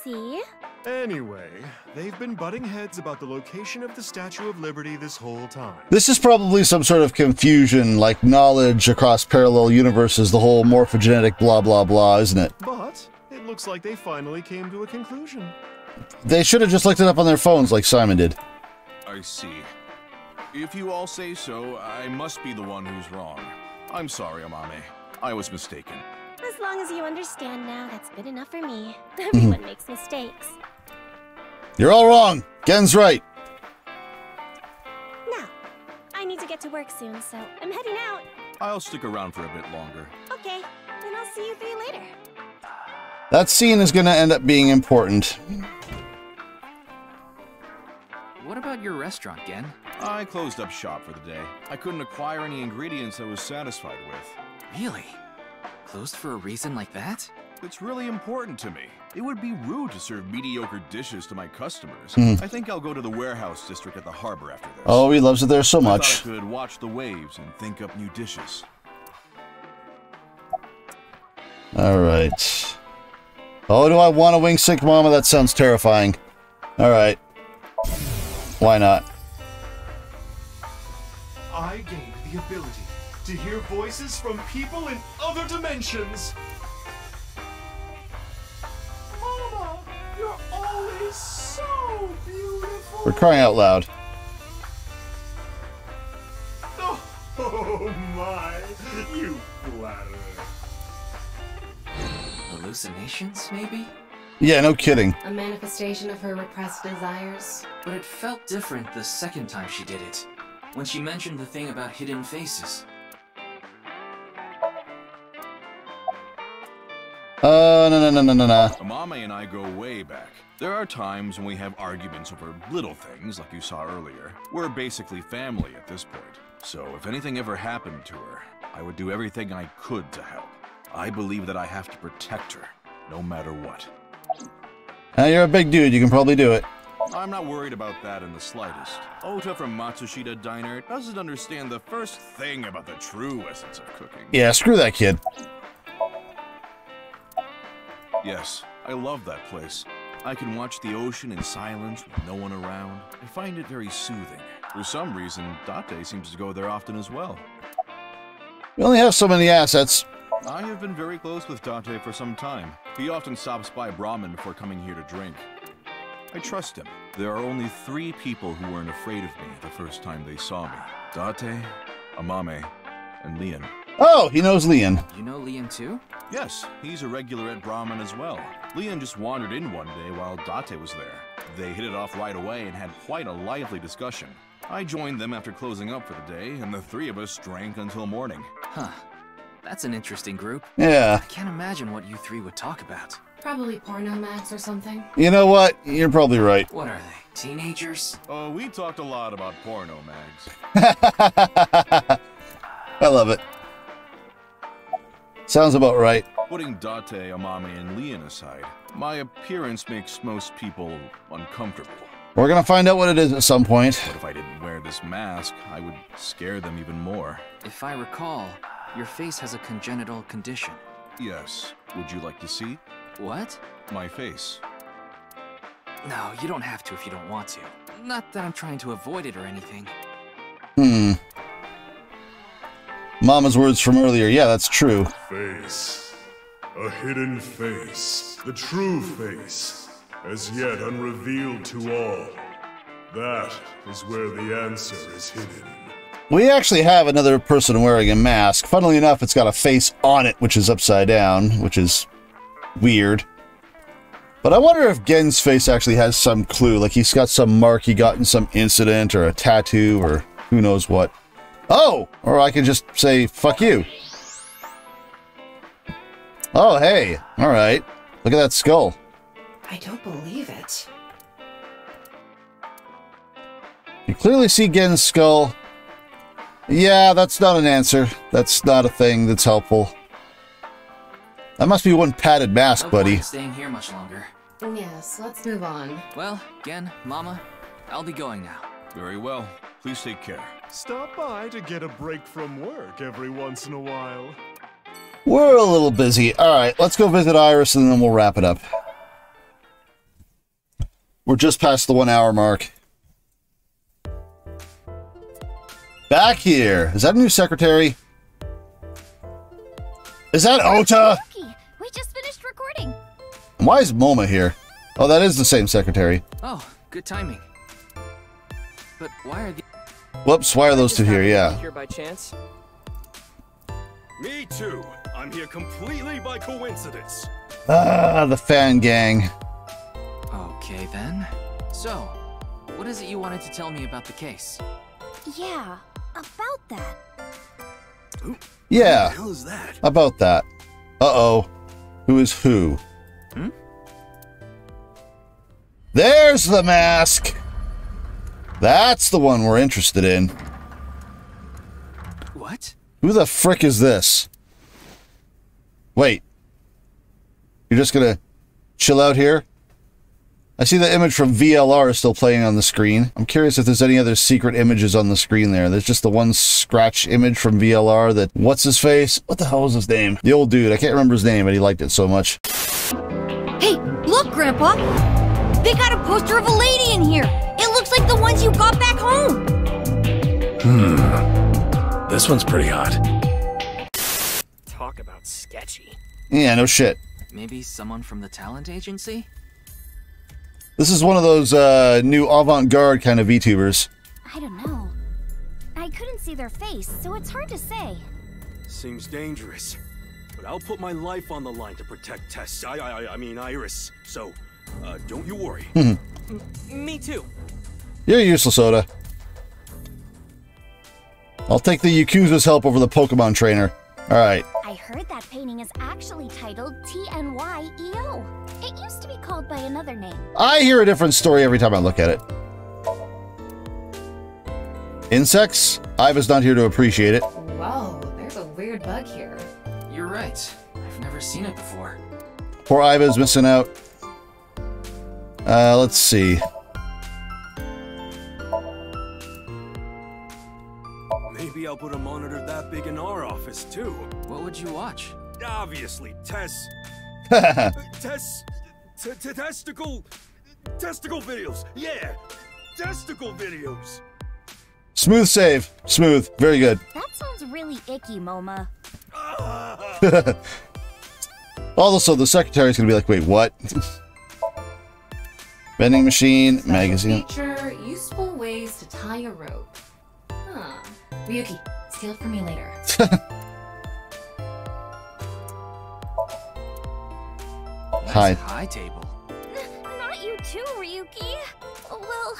Speaker 13: See?
Speaker 12: Anyway, they've been butting heads about the location of the Statue of Liberty this whole time.
Speaker 1: This is probably some sort of confusion, like knowledge across parallel universes, the whole morphogenetic blah blah blah, isn't it?
Speaker 12: But it looks like they finally came to a conclusion.
Speaker 1: They should have just looked it up on their phones like Psy'Min did.
Speaker 8: I see. If you all say so, I must be the one who's wrong. I'm sorry, Amame. I was mistaken.
Speaker 13: As long as you understand now, that's good enough for me. Everyone makes mistakes.
Speaker 1: You're all wrong. Gen's right.
Speaker 13: Now, I need to get to work soon, so I'm heading out.
Speaker 8: I'll stick around for a bit longer.
Speaker 13: Okay, then I'll see you three later.
Speaker 1: That scene is going to end up being important.
Speaker 4: What about your restaurant, Gen?
Speaker 8: I closed up shop for the day. I couldn't acquire any ingredients I was satisfied with.
Speaker 4: Really? Closed for a reason like that?
Speaker 8: It's really important to me. It would be rude to serve mediocre dishes to my customers. I think I'll go to the warehouse district at the harbor after this.
Speaker 1: Oh, he loves it there so much.
Speaker 8: I thought I could watch the waves and think up new dishes.
Speaker 1: All right. Oh, do I want a wing sink, Mama? That sounds terrifying. All right. Why not?
Speaker 12: I gained the ability to hear voices from people in other dimensions. Mama, you're always so beautiful.
Speaker 1: We're crying out loud.
Speaker 12: Oh my, you flatterer.
Speaker 4: Hallucinations, maybe?
Speaker 1: Yeah, no kidding.
Speaker 3: A manifestation of her repressed desires.
Speaker 4: But it felt different the second time she did it. When she mentioned the thing about hidden faces.
Speaker 1: No.
Speaker 15: Amame and I go way back. There are times when we have arguments over little things, like you saw earlier. We're basically family at this point. So if anything ever happened to her, I would do everything I could to help. I believe that I have to protect her, no matter what.
Speaker 1: You're a big dude, you can probably do it.
Speaker 15: I'm not worried about that in the slightest. Ota from Matsushita Diner doesn't understand the first thing about the true essence of cooking.
Speaker 1: Yeah, screw that kid.
Speaker 15: Yes, I love that place. I can watch the ocean in silence with no one around. I find it very soothing. For some reason, Date seems to go there often as well.
Speaker 1: We only have so many assets.
Speaker 15: I have been very close with Date for some time. He often stops by Brahmin before coming here to drink. I trust him. There are only 3 people who weren't afraid of me the first time they saw me. Date, Amame, and Leon.
Speaker 1: Oh, he knows Leon.
Speaker 4: You know Leon too?
Speaker 15: Yes, he's a regular at Brahmin as well. Leon just wandered in one day while Date was there. They hit it off right away and had quite a lively discussion. I joined them after closing up for the day, and the 3 of us drank until morning.
Speaker 4: Huh. That's an interesting group.
Speaker 1: Yeah.
Speaker 4: I can't imagine what you 3 would talk about.
Speaker 3: Probably porno mags or something.
Speaker 1: You know what? You're probably right.
Speaker 4: What are they, teenagers?
Speaker 15: Oh, we talked a lot about porno mags.
Speaker 1: I love it. Sounds about right.
Speaker 15: Putting Date, Amame, and Leon aside, my appearance makes most people uncomfortable.
Speaker 1: We're gonna find out what it is at some point.
Speaker 15: But if I didn't wear this mask, I would scare them even more.
Speaker 4: If I recall, your face has a congenital condition.
Speaker 15: Yes. Would you like to see?
Speaker 4: What?
Speaker 15: My face.
Speaker 4: No, you don't have to if you don't want to. Not that I'm trying to avoid it or anything.
Speaker 1: Mama's words from earlier. Yeah, that's true.
Speaker 11: Face. A hidden face. The true face. As yet unrevealed to all. That is where the answer is hidden.
Speaker 1: We actually have another person wearing a mask. Funnily enough, it's got a face on it, which is upside down, which is weird. But I wonder if Gen's face actually has some clue, like he's got some mark he got in some incident, or a tattoo, or who knows what. Oh! Or I could just say, fuck you. Oh, hey. Alright. Look at that skull.
Speaker 3: I don't believe it.
Speaker 1: You clearly see Gen's skull. Yeah, that's not an answer. That's not a thing that's helpful. That must be one padded mask, buddy.
Speaker 4: Not staying here much longer.
Speaker 3: Yes, let's move on.
Speaker 4: Well, Gen, Mama, I'll be going now.
Speaker 15: Very well. Please take care.
Speaker 12: Stop by to get a break from work every once in a while.
Speaker 1: We're a little busy. Alright, let's go visit Iris and then we'll wrap it up. We're just past the 1 hour mark. Back here. Is that a new secretary? Is that Ota?
Speaker 6: We just finished recording.
Speaker 1: Why is Moma here? Oh, that is the same secretary.
Speaker 4: Oh, good timing. But why are the...
Speaker 1: Whoops, why are those 2 here? Yeah.
Speaker 16: Here by chance?
Speaker 8: Me too. I'm here completely by coincidence.
Speaker 1: Ah, the fan gang.
Speaker 4: Okay then. So, what is it you wanted to tell me about the case?
Speaker 6: Yeah, about that.
Speaker 1: Yeah.
Speaker 8: What the hell is that?
Speaker 1: About that. Uh-oh. Who is who? There's the mask! That's the one we're interested in.
Speaker 4: What?
Speaker 1: Who the frick is this? Wait. You're just gonna chill out here? I see the image from VLR is still playing on the screen. I'm curious if there's any other secret images on the screen there. There's just the one scratch image from VLR that... What's his face? What the hell was his name? The old dude. I can't remember his name, but he liked it so much.
Speaker 6: Hey, look, Grandpa! They got a poster of a lady in here! It looks like the ones you got back home!
Speaker 17: This one's pretty hot.
Speaker 16: Talk about sketchy.
Speaker 1: Yeah, no shit.
Speaker 4: Maybe someone from the talent agency?
Speaker 1: This is one of those new avant-garde kind of VTubers.
Speaker 6: I don't know. I couldn't see their face, so it's hard to say.
Speaker 8: Seems dangerous. But I'll put my life on the line to protect Tess. I mean Iris. So, don't you worry.
Speaker 16: Me too.
Speaker 1: You're useless, Oda. I'll take the Yakuza's help over the Pokemon trainer. Alright.
Speaker 6: I
Speaker 7: I heard that painting is actually titled TNYEO. It used to be called by another name.
Speaker 1: I hear a different story every time I look at it. Insects? Iva's not here to appreciate it.
Speaker 3: Whoa, there's a weird bug here.
Speaker 4: You're right. I've never seen it before.
Speaker 1: Poor Iva's missing out. Let's see.
Speaker 8: Maybe I'll put a monitor that big in our office, too.
Speaker 4: What would you watch?
Speaker 8: Obviously, testicle videos. Yeah, testicle videos.
Speaker 1: Smooth save. Smooth. Very good.
Speaker 7: That sounds really icky, Moma.
Speaker 1: Also, the secretary's gonna be like, wait, what? Vending machine, magazine.
Speaker 3: Feature useful ways to tie a rope. Huh. Ryuki, steal it from me later.
Speaker 1: Hi.
Speaker 4: High table.
Speaker 7: Not you too, Ryuki. Well,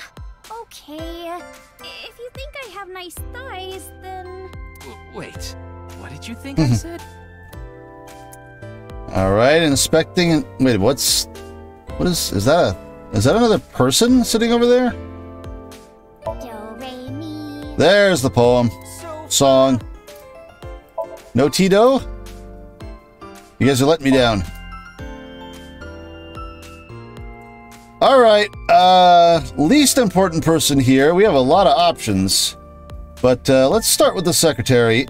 Speaker 7: okay. If you think I have nice thighs, then...
Speaker 4: Wait, what did you think I said?
Speaker 1: Alright, inspecting... Wait, what is that another person sitting over there? There's the poem. Song. No Tito? You guys are letting me down. Alright, least important person here. We have a lot of options. But let's start with the secretary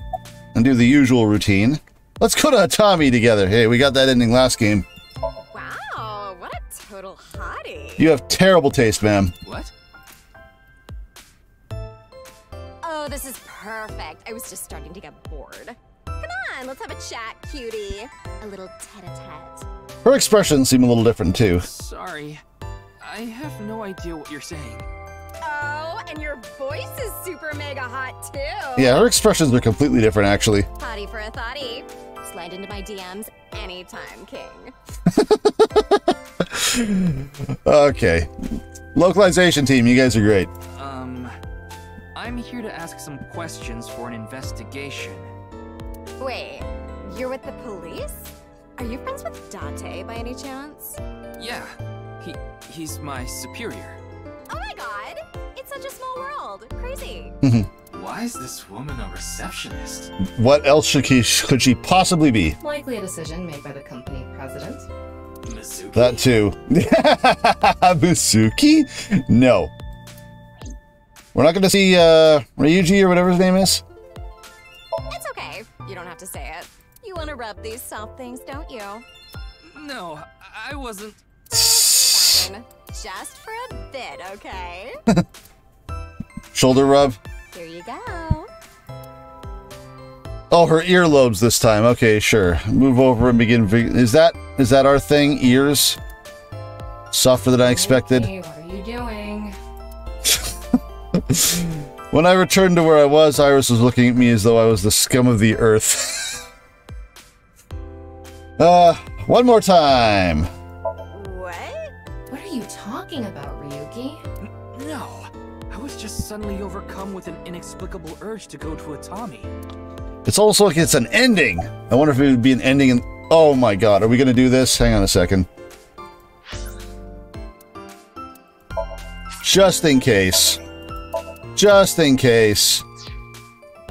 Speaker 1: and do the usual routine. Let's go to Atami together. Hey, we got that ending last game.
Speaker 18: Wow, what a total hottie.
Speaker 1: You have terrible taste, ma'am.
Speaker 4: What?
Speaker 18: Oh, this is perfect. I was just starting to get bored. Come on, let's have a chat, cutie. A little tete-a-tete.
Speaker 1: Her expressions seem a little different, too.
Speaker 4: Sorry. I have no idea what you're saying.
Speaker 18: Oh, and your voice is super mega hot, too.
Speaker 1: Yeah, her expressions are completely different, actually.
Speaker 18: Hottie for a thottie. Slide into my DMs anytime, king.
Speaker 1: Okay. Localization team, you guys are great.
Speaker 4: I'm here to ask some questions for an investigation.
Speaker 18: Wait, you're with the police? Are you friends with Date by any chance?
Speaker 4: Yeah, he's my superior.
Speaker 18: Oh my god! It's such a small world. Crazy.
Speaker 4: Why is this woman a receptionist?
Speaker 1: What else could she possibly be?
Speaker 3: Likely a decision made by the company president.
Speaker 4: Mizuki?
Speaker 1: That too. Mizuki? No. We're not going to see Ryuji or whatever his name is.
Speaker 18: It's okay. You don't have to say it. You want to rub these soft things, don't you?
Speaker 4: No, I wasn't.
Speaker 18: Fine. Just for a bit, okay?
Speaker 1: Shoulder rub.
Speaker 18: Here you go.
Speaker 1: Oh, her earlobes this time. Okay, sure. Move over and begin. Is that our thing? Ears? Softer than I expected.
Speaker 3: Hey, what are you doing?
Speaker 1: When I returned to where I was, Iris was looking at me as though I was the scum of the earth. One more time.
Speaker 18: What?
Speaker 3: What are you talking about, Ryuki?
Speaker 4: No, I was just suddenly overcome with an inexplicable urge to go to Atami.
Speaker 1: It's almost like it's an ending. I wonder if it would be an ending in... Oh my god, are we gonna do this? Hang on a second. Just in case. Just in case.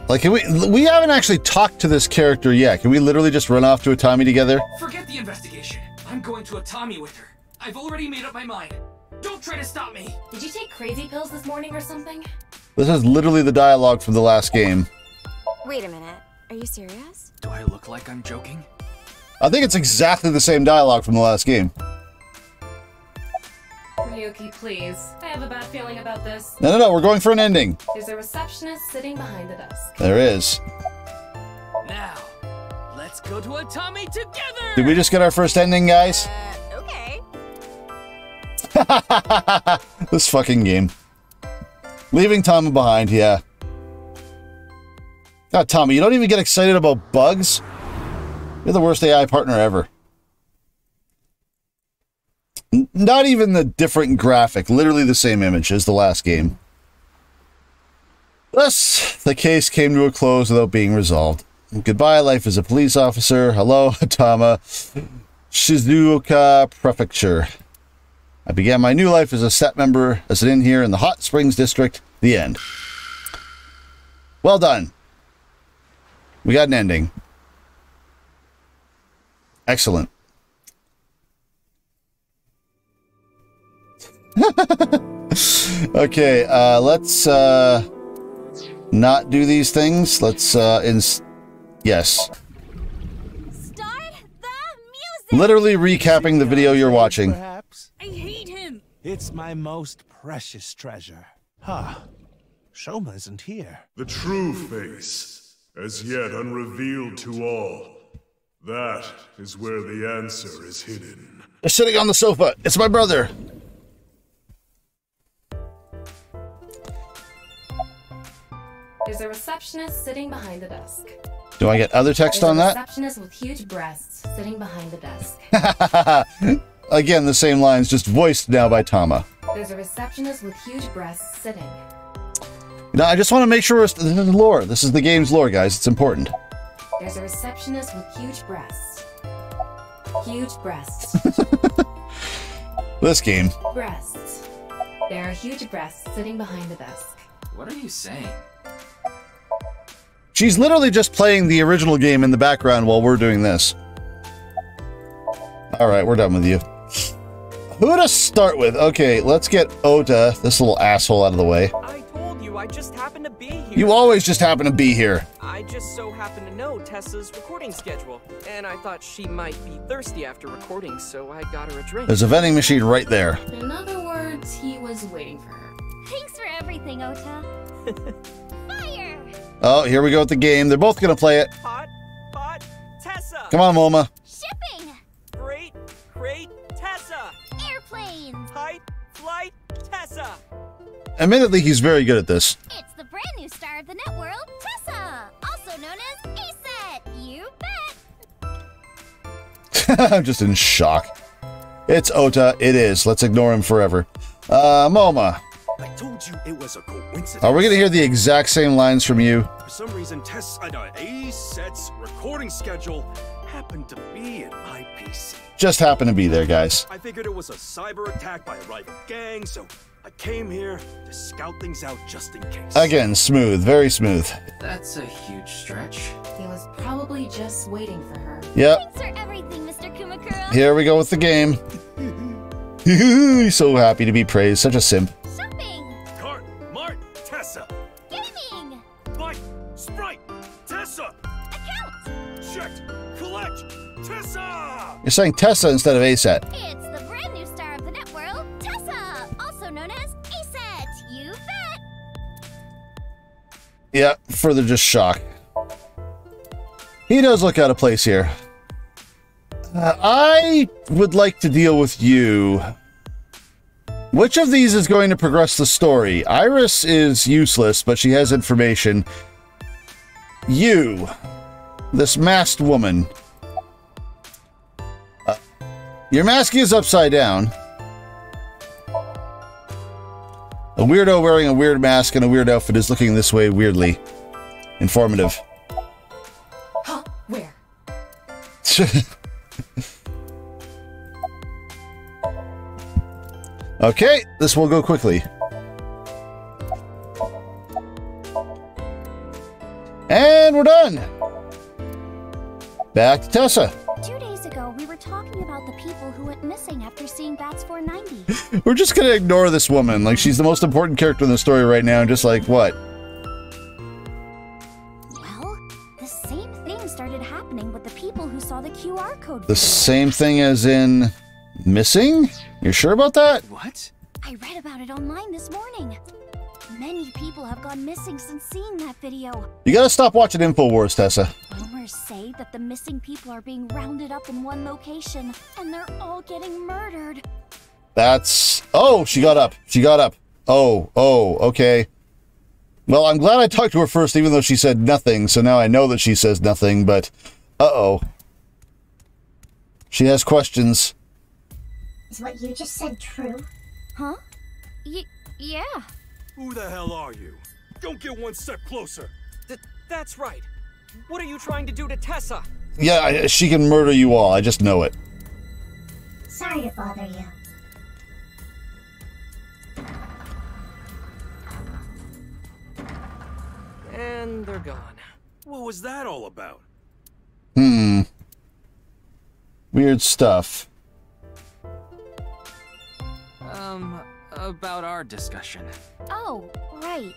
Speaker 1: Like, we haven't actually talked to this character yet. Can we literally just run off to Atami together?
Speaker 4: Forget the investigation. I'm going to Atami with her. I've already made up my mind. Don't try to stop me.
Speaker 3: Did you take crazy pills this morning or something?
Speaker 1: This is literally the dialogue from the last game.
Speaker 18: Wait a minute. Are you serious?
Speaker 4: Do I look like I'm joking?
Speaker 1: I think it's exactly the same dialogue from the last game.
Speaker 3: Ryuki, please. I have a bad feeling about this.
Speaker 1: No, we're going for an ending.
Speaker 3: There's a receptionist sitting behind the desk.
Speaker 1: There is.
Speaker 4: Now, let's go to Atami together!
Speaker 1: Did we just get our first ending, guys?
Speaker 18: Okay.
Speaker 1: This fucking game. Leaving Tommy behind, yeah. God, Tommy, you don't even get excited about bugs? You're the worst AI partner ever. Not even the different graphic, literally the same image as the last game. Thus, the case came to a close without being resolved. Goodbye, life as a police officer. Hello, Atama. Shizuoka Prefecture. I began my new life as a set member, as an inn here in the Hot Springs District. The end. Well done. We got an ending. Excellent. Okay, let's not do these things. Let's yes.
Speaker 13: Start the music.
Speaker 1: Literally recapping the video you're watching.
Speaker 9: Perhaps.
Speaker 14: I hate him.
Speaker 9: It's my most precious treasure. Huh. Shoma isn't here.
Speaker 11: The true face, as yet unrevealed to all. That is where the answer is hidden.
Speaker 1: They're sitting on the sofa. It's my brother.
Speaker 3: There's a receptionist sitting behind the desk.
Speaker 1: Do I get other text
Speaker 3: There's
Speaker 1: on
Speaker 3: a
Speaker 1: that?
Speaker 3: receptionist with huge breasts sitting behind the desk.
Speaker 1: Again, the same lines, just voiced now by Tama.
Speaker 3: There's a receptionist with huge breasts sitting.
Speaker 1: Now, I just want to make sure this is lore. This is the game's lore, guys. It's important.
Speaker 3: There's a receptionist with huge breasts. Huge breasts.
Speaker 1: This game.
Speaker 3: Breasts. There are huge breasts sitting behind the desk.
Speaker 4: What are you saying?
Speaker 1: She's literally just playing the original game in the background while we're doing this. Alright, we're done with you. Who to start with? Okay, let's get Ota, this little asshole, out of the way.
Speaker 16: I told you, I just happened to be here.
Speaker 1: You always just happen to be here.
Speaker 16: I just so happen to know Tessa's recording schedule, and I thought she might be thirsty after recording, so I got her a drink.
Speaker 1: There's a vending machine right there.
Speaker 3: In other words, he was waiting for her.
Speaker 13: Thanks for everything, Ota. Fire!
Speaker 1: Oh, here we go with the game. They're both gonna play it.
Speaker 16: Hot, Tessa!
Speaker 1: Come on, Moma.
Speaker 13: Shipping!
Speaker 16: Great, Tessa!
Speaker 13: Airplanes!
Speaker 16: Height, flight, Tessa!
Speaker 1: Admittedly, he's very good at this.
Speaker 13: It's the brand new star of the networld, Tessa! Also known as ASET! You bet!
Speaker 1: I'm just in shock. It's Ota. It is. Let's ignore him forever. Moma.
Speaker 8: I told you it was a coincidence.
Speaker 1: Are we gonna hear the exact same lines from you?
Speaker 8: For some reason, ASET's recording schedule happened to be in my PC.
Speaker 1: Just happen to be there, guys.
Speaker 8: I figured it was a cyber attack by a rival gang, so I came here to scout things out just in case.
Speaker 1: Again, smooth. Very smooth.
Speaker 4: That's a huge stretch.
Speaker 3: He was probably just waiting for her.
Speaker 1: Yep.
Speaker 13: Thanks for everything, Mr. Kumakuro.
Speaker 1: Here we go with the game. He's so happy to be praised. Such a simp.
Speaker 13: Shopping!
Speaker 8: Cart, Mart, Tessa!
Speaker 13: Gaming!
Speaker 8: Bite, Sprite, Tessa!
Speaker 13: Account!
Speaker 8: Checked, collect, Tessa!
Speaker 1: You're saying Tessa instead of ASET.
Speaker 13: It's the brand new star of the networld, Tessa! Also known as ASET! You bet!
Speaker 1: Yeah, further just shock. He does look out of place here. I would like to deal with you. Which of these is going to progress the story? Iris is useless, but she has information. You, this masked woman. Your mask is upside down. A weirdo wearing a weird mask and a weird outfit is looking this way weirdly. Informative.
Speaker 3: Huh? Where?
Speaker 1: Okay, this will go quickly. And we're done. Back to Tessa.
Speaker 13: 2 days ago, we were talking about the people who went missing after seeing Bats 490.
Speaker 1: We're just gonna ignore this woman. Like, she's the most important character in the story right now, and just like, what?
Speaker 13: Well, the same thing started happening with the people who saw the QR code.
Speaker 1: The same thing as in missing? You're sure about that?
Speaker 4: What?
Speaker 13: I read about it online this morning. Many people have gone missing since seeing that video.
Speaker 1: You gotta stop watching InfoWars, Tessa.
Speaker 13: Rumors say that the missing people are being rounded up in one location, and they're all getting murdered.
Speaker 1: That's... Oh, she got up. She got up. Oh, okay. Well, I'm glad I talked to her first, even though she said nothing, so now I know that she says nothing, but... Uh-oh. She has questions.
Speaker 19: Is what you just said true?
Speaker 13: Huh? Yeah.
Speaker 8: Who the hell are you? Don't get one step closer.
Speaker 16: That's right. What are you trying to do to Tessa?
Speaker 1: Yeah, she can murder you all. I just know it.
Speaker 19: Sorry to bother you.
Speaker 16: And they're gone.
Speaker 8: What was that all about?
Speaker 1: Weird stuff.
Speaker 4: About our discussion.
Speaker 6: Oh, right.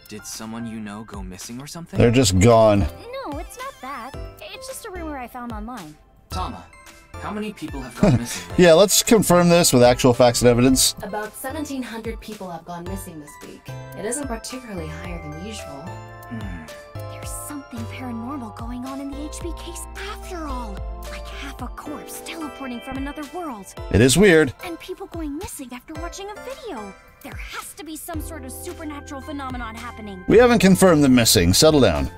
Speaker 4: Did someone you know go missing or something?
Speaker 1: They're just gone.
Speaker 6: No, it's not that. It's just a rumor I found online.
Speaker 4: Tama, how many people have gone missing?
Speaker 1: Yeah, let's confirm this with actual facts and evidence.
Speaker 3: About 1,700 people have gone missing this week. It isn't particularly higher than usual.
Speaker 6: There's something paranormal going on in the HB case after all. Like half a corpse teleporting from another world.
Speaker 1: It is weird.
Speaker 6: And people going missing after watching a video. There has to be some sort of supernatural phenomenon happening.
Speaker 1: We haven't confirmed the missing. Settle down.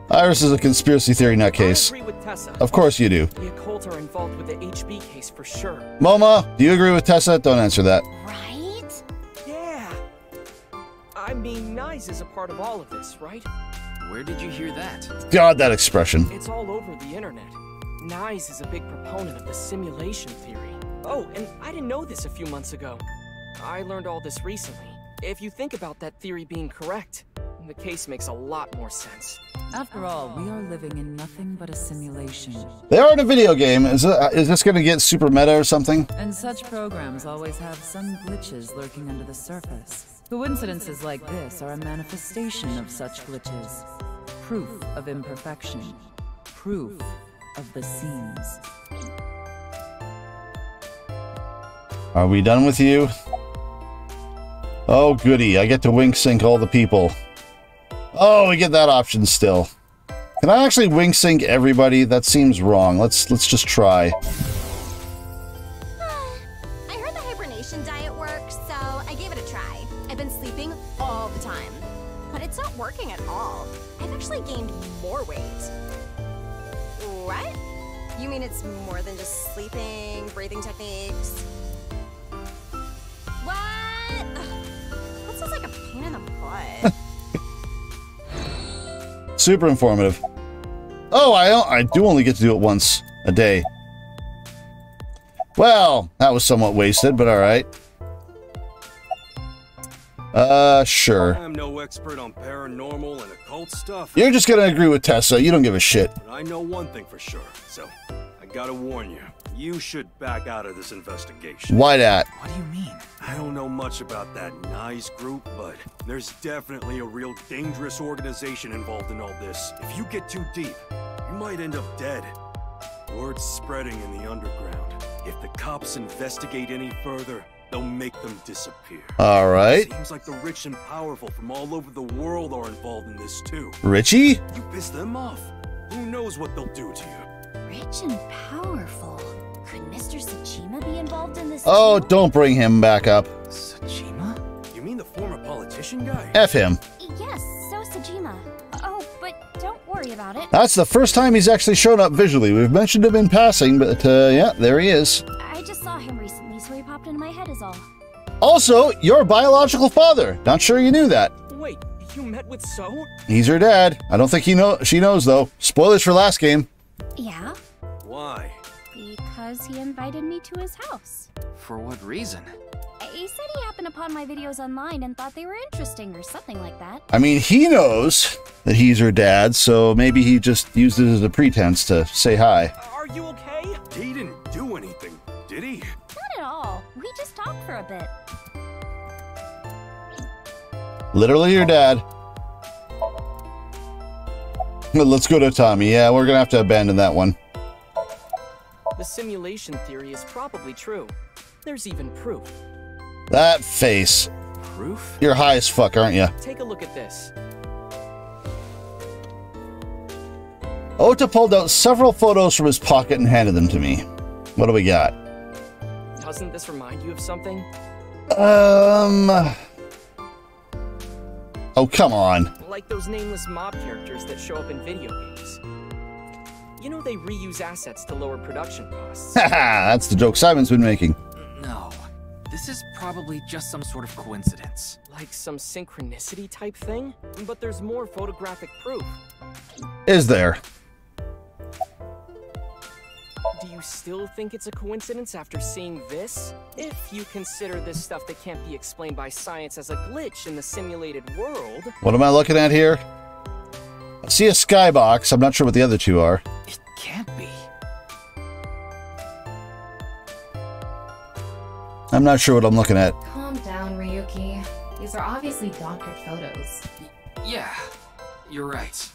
Speaker 1: Iris is a conspiracy theory nutcase.
Speaker 16: I agree with Tessa.
Speaker 1: Of course you do.
Speaker 16: The occult are involved with the HB case for sure.
Speaker 1: Moma, do you agree with Tessa? Don't answer that.
Speaker 6: Right?
Speaker 16: Yeah. I mean, Nyes is a part of all of this, right?
Speaker 4: Where did you hear that?
Speaker 1: God, that expression.
Speaker 16: It's all over the internet. Nyes is a big proponent of the simulation theory. Oh, and I didn't know this a few months ago. I learned all this recently. If you think about that theory being correct, the case makes a lot more sense.
Speaker 20: After all, we are living in nothing but a simulation.
Speaker 1: They are in a video game. Is this going to get super meta or something?
Speaker 20: And such programs always have some glitches lurking under the surface. Coincidences like this are a manifestation of such glitches. Proof of imperfection. Proof of the seams.
Speaker 1: Are we done with you? Oh, goody. I get to wink sync all the people. Oh, we get that option still. Can I actually wink sync everybody? That seems wrong. Let's just try.
Speaker 18: I heard the hibernation diet works, so I gave it a try. I've been sleeping all the time, but it's not working at all. I've actually gained more weight. What? You mean it's more than just sleeping, breathing techniques? What? Ugh, that sounds like a pain in the butt.
Speaker 1: Super informative. Oh, I do only get to do it once a day. Well, that was somewhat wasted, but all right. Sure.
Speaker 8: I'm no expert on paranormal and occult stuff.
Speaker 1: You're just gonna agree with Tessa. You don't give a shit.
Speaker 8: But I know one thing for sure, so I gotta warn you. You should back out of this investigation.
Speaker 1: Why that?
Speaker 4: What do you mean?
Speaker 8: I don't know much about that Nyes group, but there's definitely a real dangerous organization involved in all this. If you get too deep, you might end up dead. Word's spreading in the underground. If the cops investigate any further, they'll make them disappear.
Speaker 1: All right.
Speaker 8: Seems like the rich and powerful from all over the world are involved in this too.
Speaker 1: Richie?
Speaker 8: You piss them off. Who knows what they'll do to you?
Speaker 6: Rich and powerful. Could Mr. Psy'Min be involved in this?
Speaker 1: Oh, don't bring him back up.
Speaker 4: Psy'Min?
Speaker 8: You mean the former politician guy?
Speaker 1: F him.
Speaker 6: Yes, so Psy'Min. Oh, but don't worry about it.
Speaker 1: That's the first time he's actually shown up visually. We've mentioned him in passing, but yeah, there he is.
Speaker 6: I just saw him recently, so he popped into my head is all.
Speaker 1: Also, your biological father. Not sure you knew that.
Speaker 16: Wait, you met with So?
Speaker 1: He's her dad. I don't think she knows, though. Spoilers for last game.
Speaker 6: Yeah?
Speaker 8: Why?
Speaker 6: Because he invited me to his house.
Speaker 4: For what reason?
Speaker 6: He said he happened upon my videos online and thought they were interesting or something like that.
Speaker 1: I mean, he knows that he's her dad, so maybe he just used it as a pretense to say hi.
Speaker 16: Are you okay?
Speaker 8: He didn't do anything, did he?
Speaker 6: Not at all. We just talked for a bit.
Speaker 1: Literally your dad. Let's go to Atami. Yeah, we're gonna have to abandon that one.
Speaker 16: The simulation theory is probably true. There's even proof.
Speaker 1: That face.
Speaker 4: Proof?
Speaker 1: You're high as fuck, aren't you?
Speaker 16: Take a look at this.
Speaker 1: Ota pulled out several photos from his pocket and handed them to me. What do we got?
Speaker 16: Doesn't this remind you of something?
Speaker 1: Oh, come on.
Speaker 16: Like those nameless mob characters that show up in video games. You know they reuse assets to lower production costs.
Speaker 1: Haha, that's the joke Simon's been making.
Speaker 4: No. This is probably just some sort of coincidence.
Speaker 16: Like some synchronicity type thing? But there's more photographic proof.
Speaker 1: Is there?
Speaker 16: Do you still think it's a coincidence after seeing this? If you consider this stuff that can't be explained by science as a glitch in the simulated world...
Speaker 1: What am I looking at here? I see a skybox. I'm not sure what the other two are.
Speaker 4: It can't be.
Speaker 1: I'm not sure what I'm looking at.
Speaker 3: Calm down, Ryuki. These are obviously doctored photos.
Speaker 4: Yeah, you're right.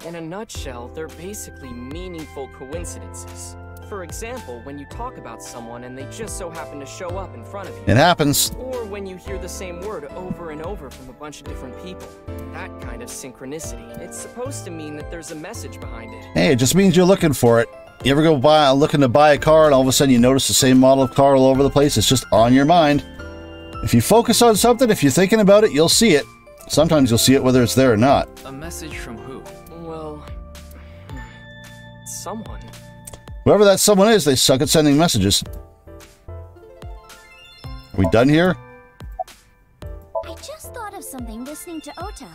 Speaker 16: In a nutshell, they're basically meaningful coincidences. For example, when you talk about someone and they just so happen to show up in front of you.
Speaker 1: It happens.
Speaker 16: Or when you hear the same word over and over from a bunch of different people. That kind of synchronicity. It's supposed to mean that there's a message behind it.
Speaker 1: Hey, it just means you're looking for it. You ever go looking to buy a car and all of a sudden you notice the same model of car all over the place? It's just on your mind. If you focus on something, if you're thinking about it, you'll see it. Sometimes you'll see it whether it's there or not.
Speaker 4: A message from who?
Speaker 16: Well, someone.
Speaker 1: Whoever that someone is, they suck at sending messages. Are we done here?
Speaker 7: I just thought of something listening to Ota.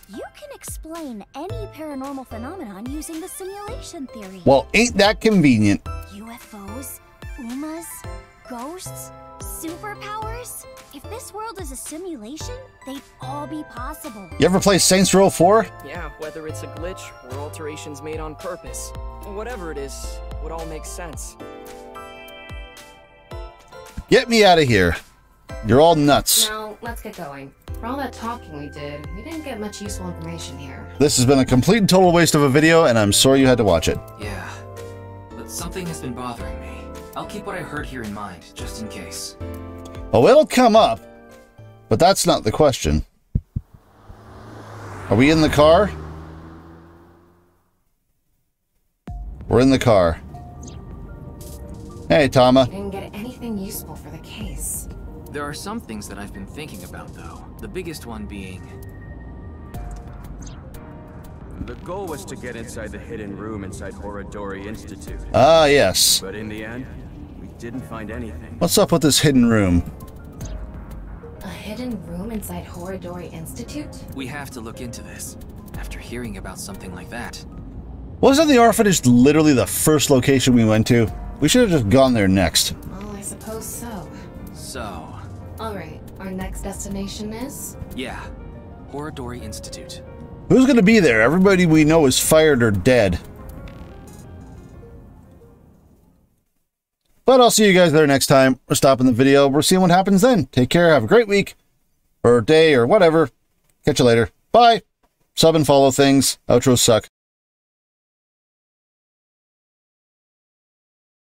Speaker 7: You can explain any paranormal phenomenon using the simulation theory.
Speaker 1: Well, ain't that convenient?
Speaker 7: UFOs, UMAs, ghosts, superpowers. If this world is a simulation, they'd all be possible.
Speaker 1: You ever play Saints Row 4?
Speaker 16: Yeah, whether it's a glitch or alterations made on purpose. Whatever it is, would all make sense.
Speaker 1: Get me out of here. You're all nuts.
Speaker 3: Now, let's get going. For all that talking we did, we didn't get much useful information here.
Speaker 1: This has been a complete and total waste of a video, and I'm sorry you had to watch it.
Speaker 4: Yeah, but something has been bothering me. I'll keep what I heard here in mind, just in case.
Speaker 1: Oh, it'll come up, but that's not the question. Are we in the car? We're in the car. Hey, Tama.
Speaker 3: We didn't get anything useful for the case.
Speaker 4: There are some things that I've been thinking about, though. The biggest one being...
Speaker 8: The goal was to get inside the hidden room inside Horodori Institute.
Speaker 1: Ah, yes.
Speaker 8: But in the end, we didn't find anything.
Speaker 1: What's up with this hidden room?
Speaker 3: A hidden room inside Horodori Institute?
Speaker 4: We have to look into this. After hearing about something like that.
Speaker 1: Wasn't the orphanage literally the first location we went to? We should have just gone there next.
Speaker 3: Well, I suppose so.
Speaker 4: So...
Speaker 3: Alright, our next destination is?
Speaker 4: Yeah, Horodori Institute.
Speaker 1: Who's going to be there? Everybody we know is fired or dead. But I'll see you guys there next time. We're stopping the video. We're seeing what happens then. Take care. Have a great week. Or day or whatever. Catch you later. Bye. Sub and follow things. Outros suck.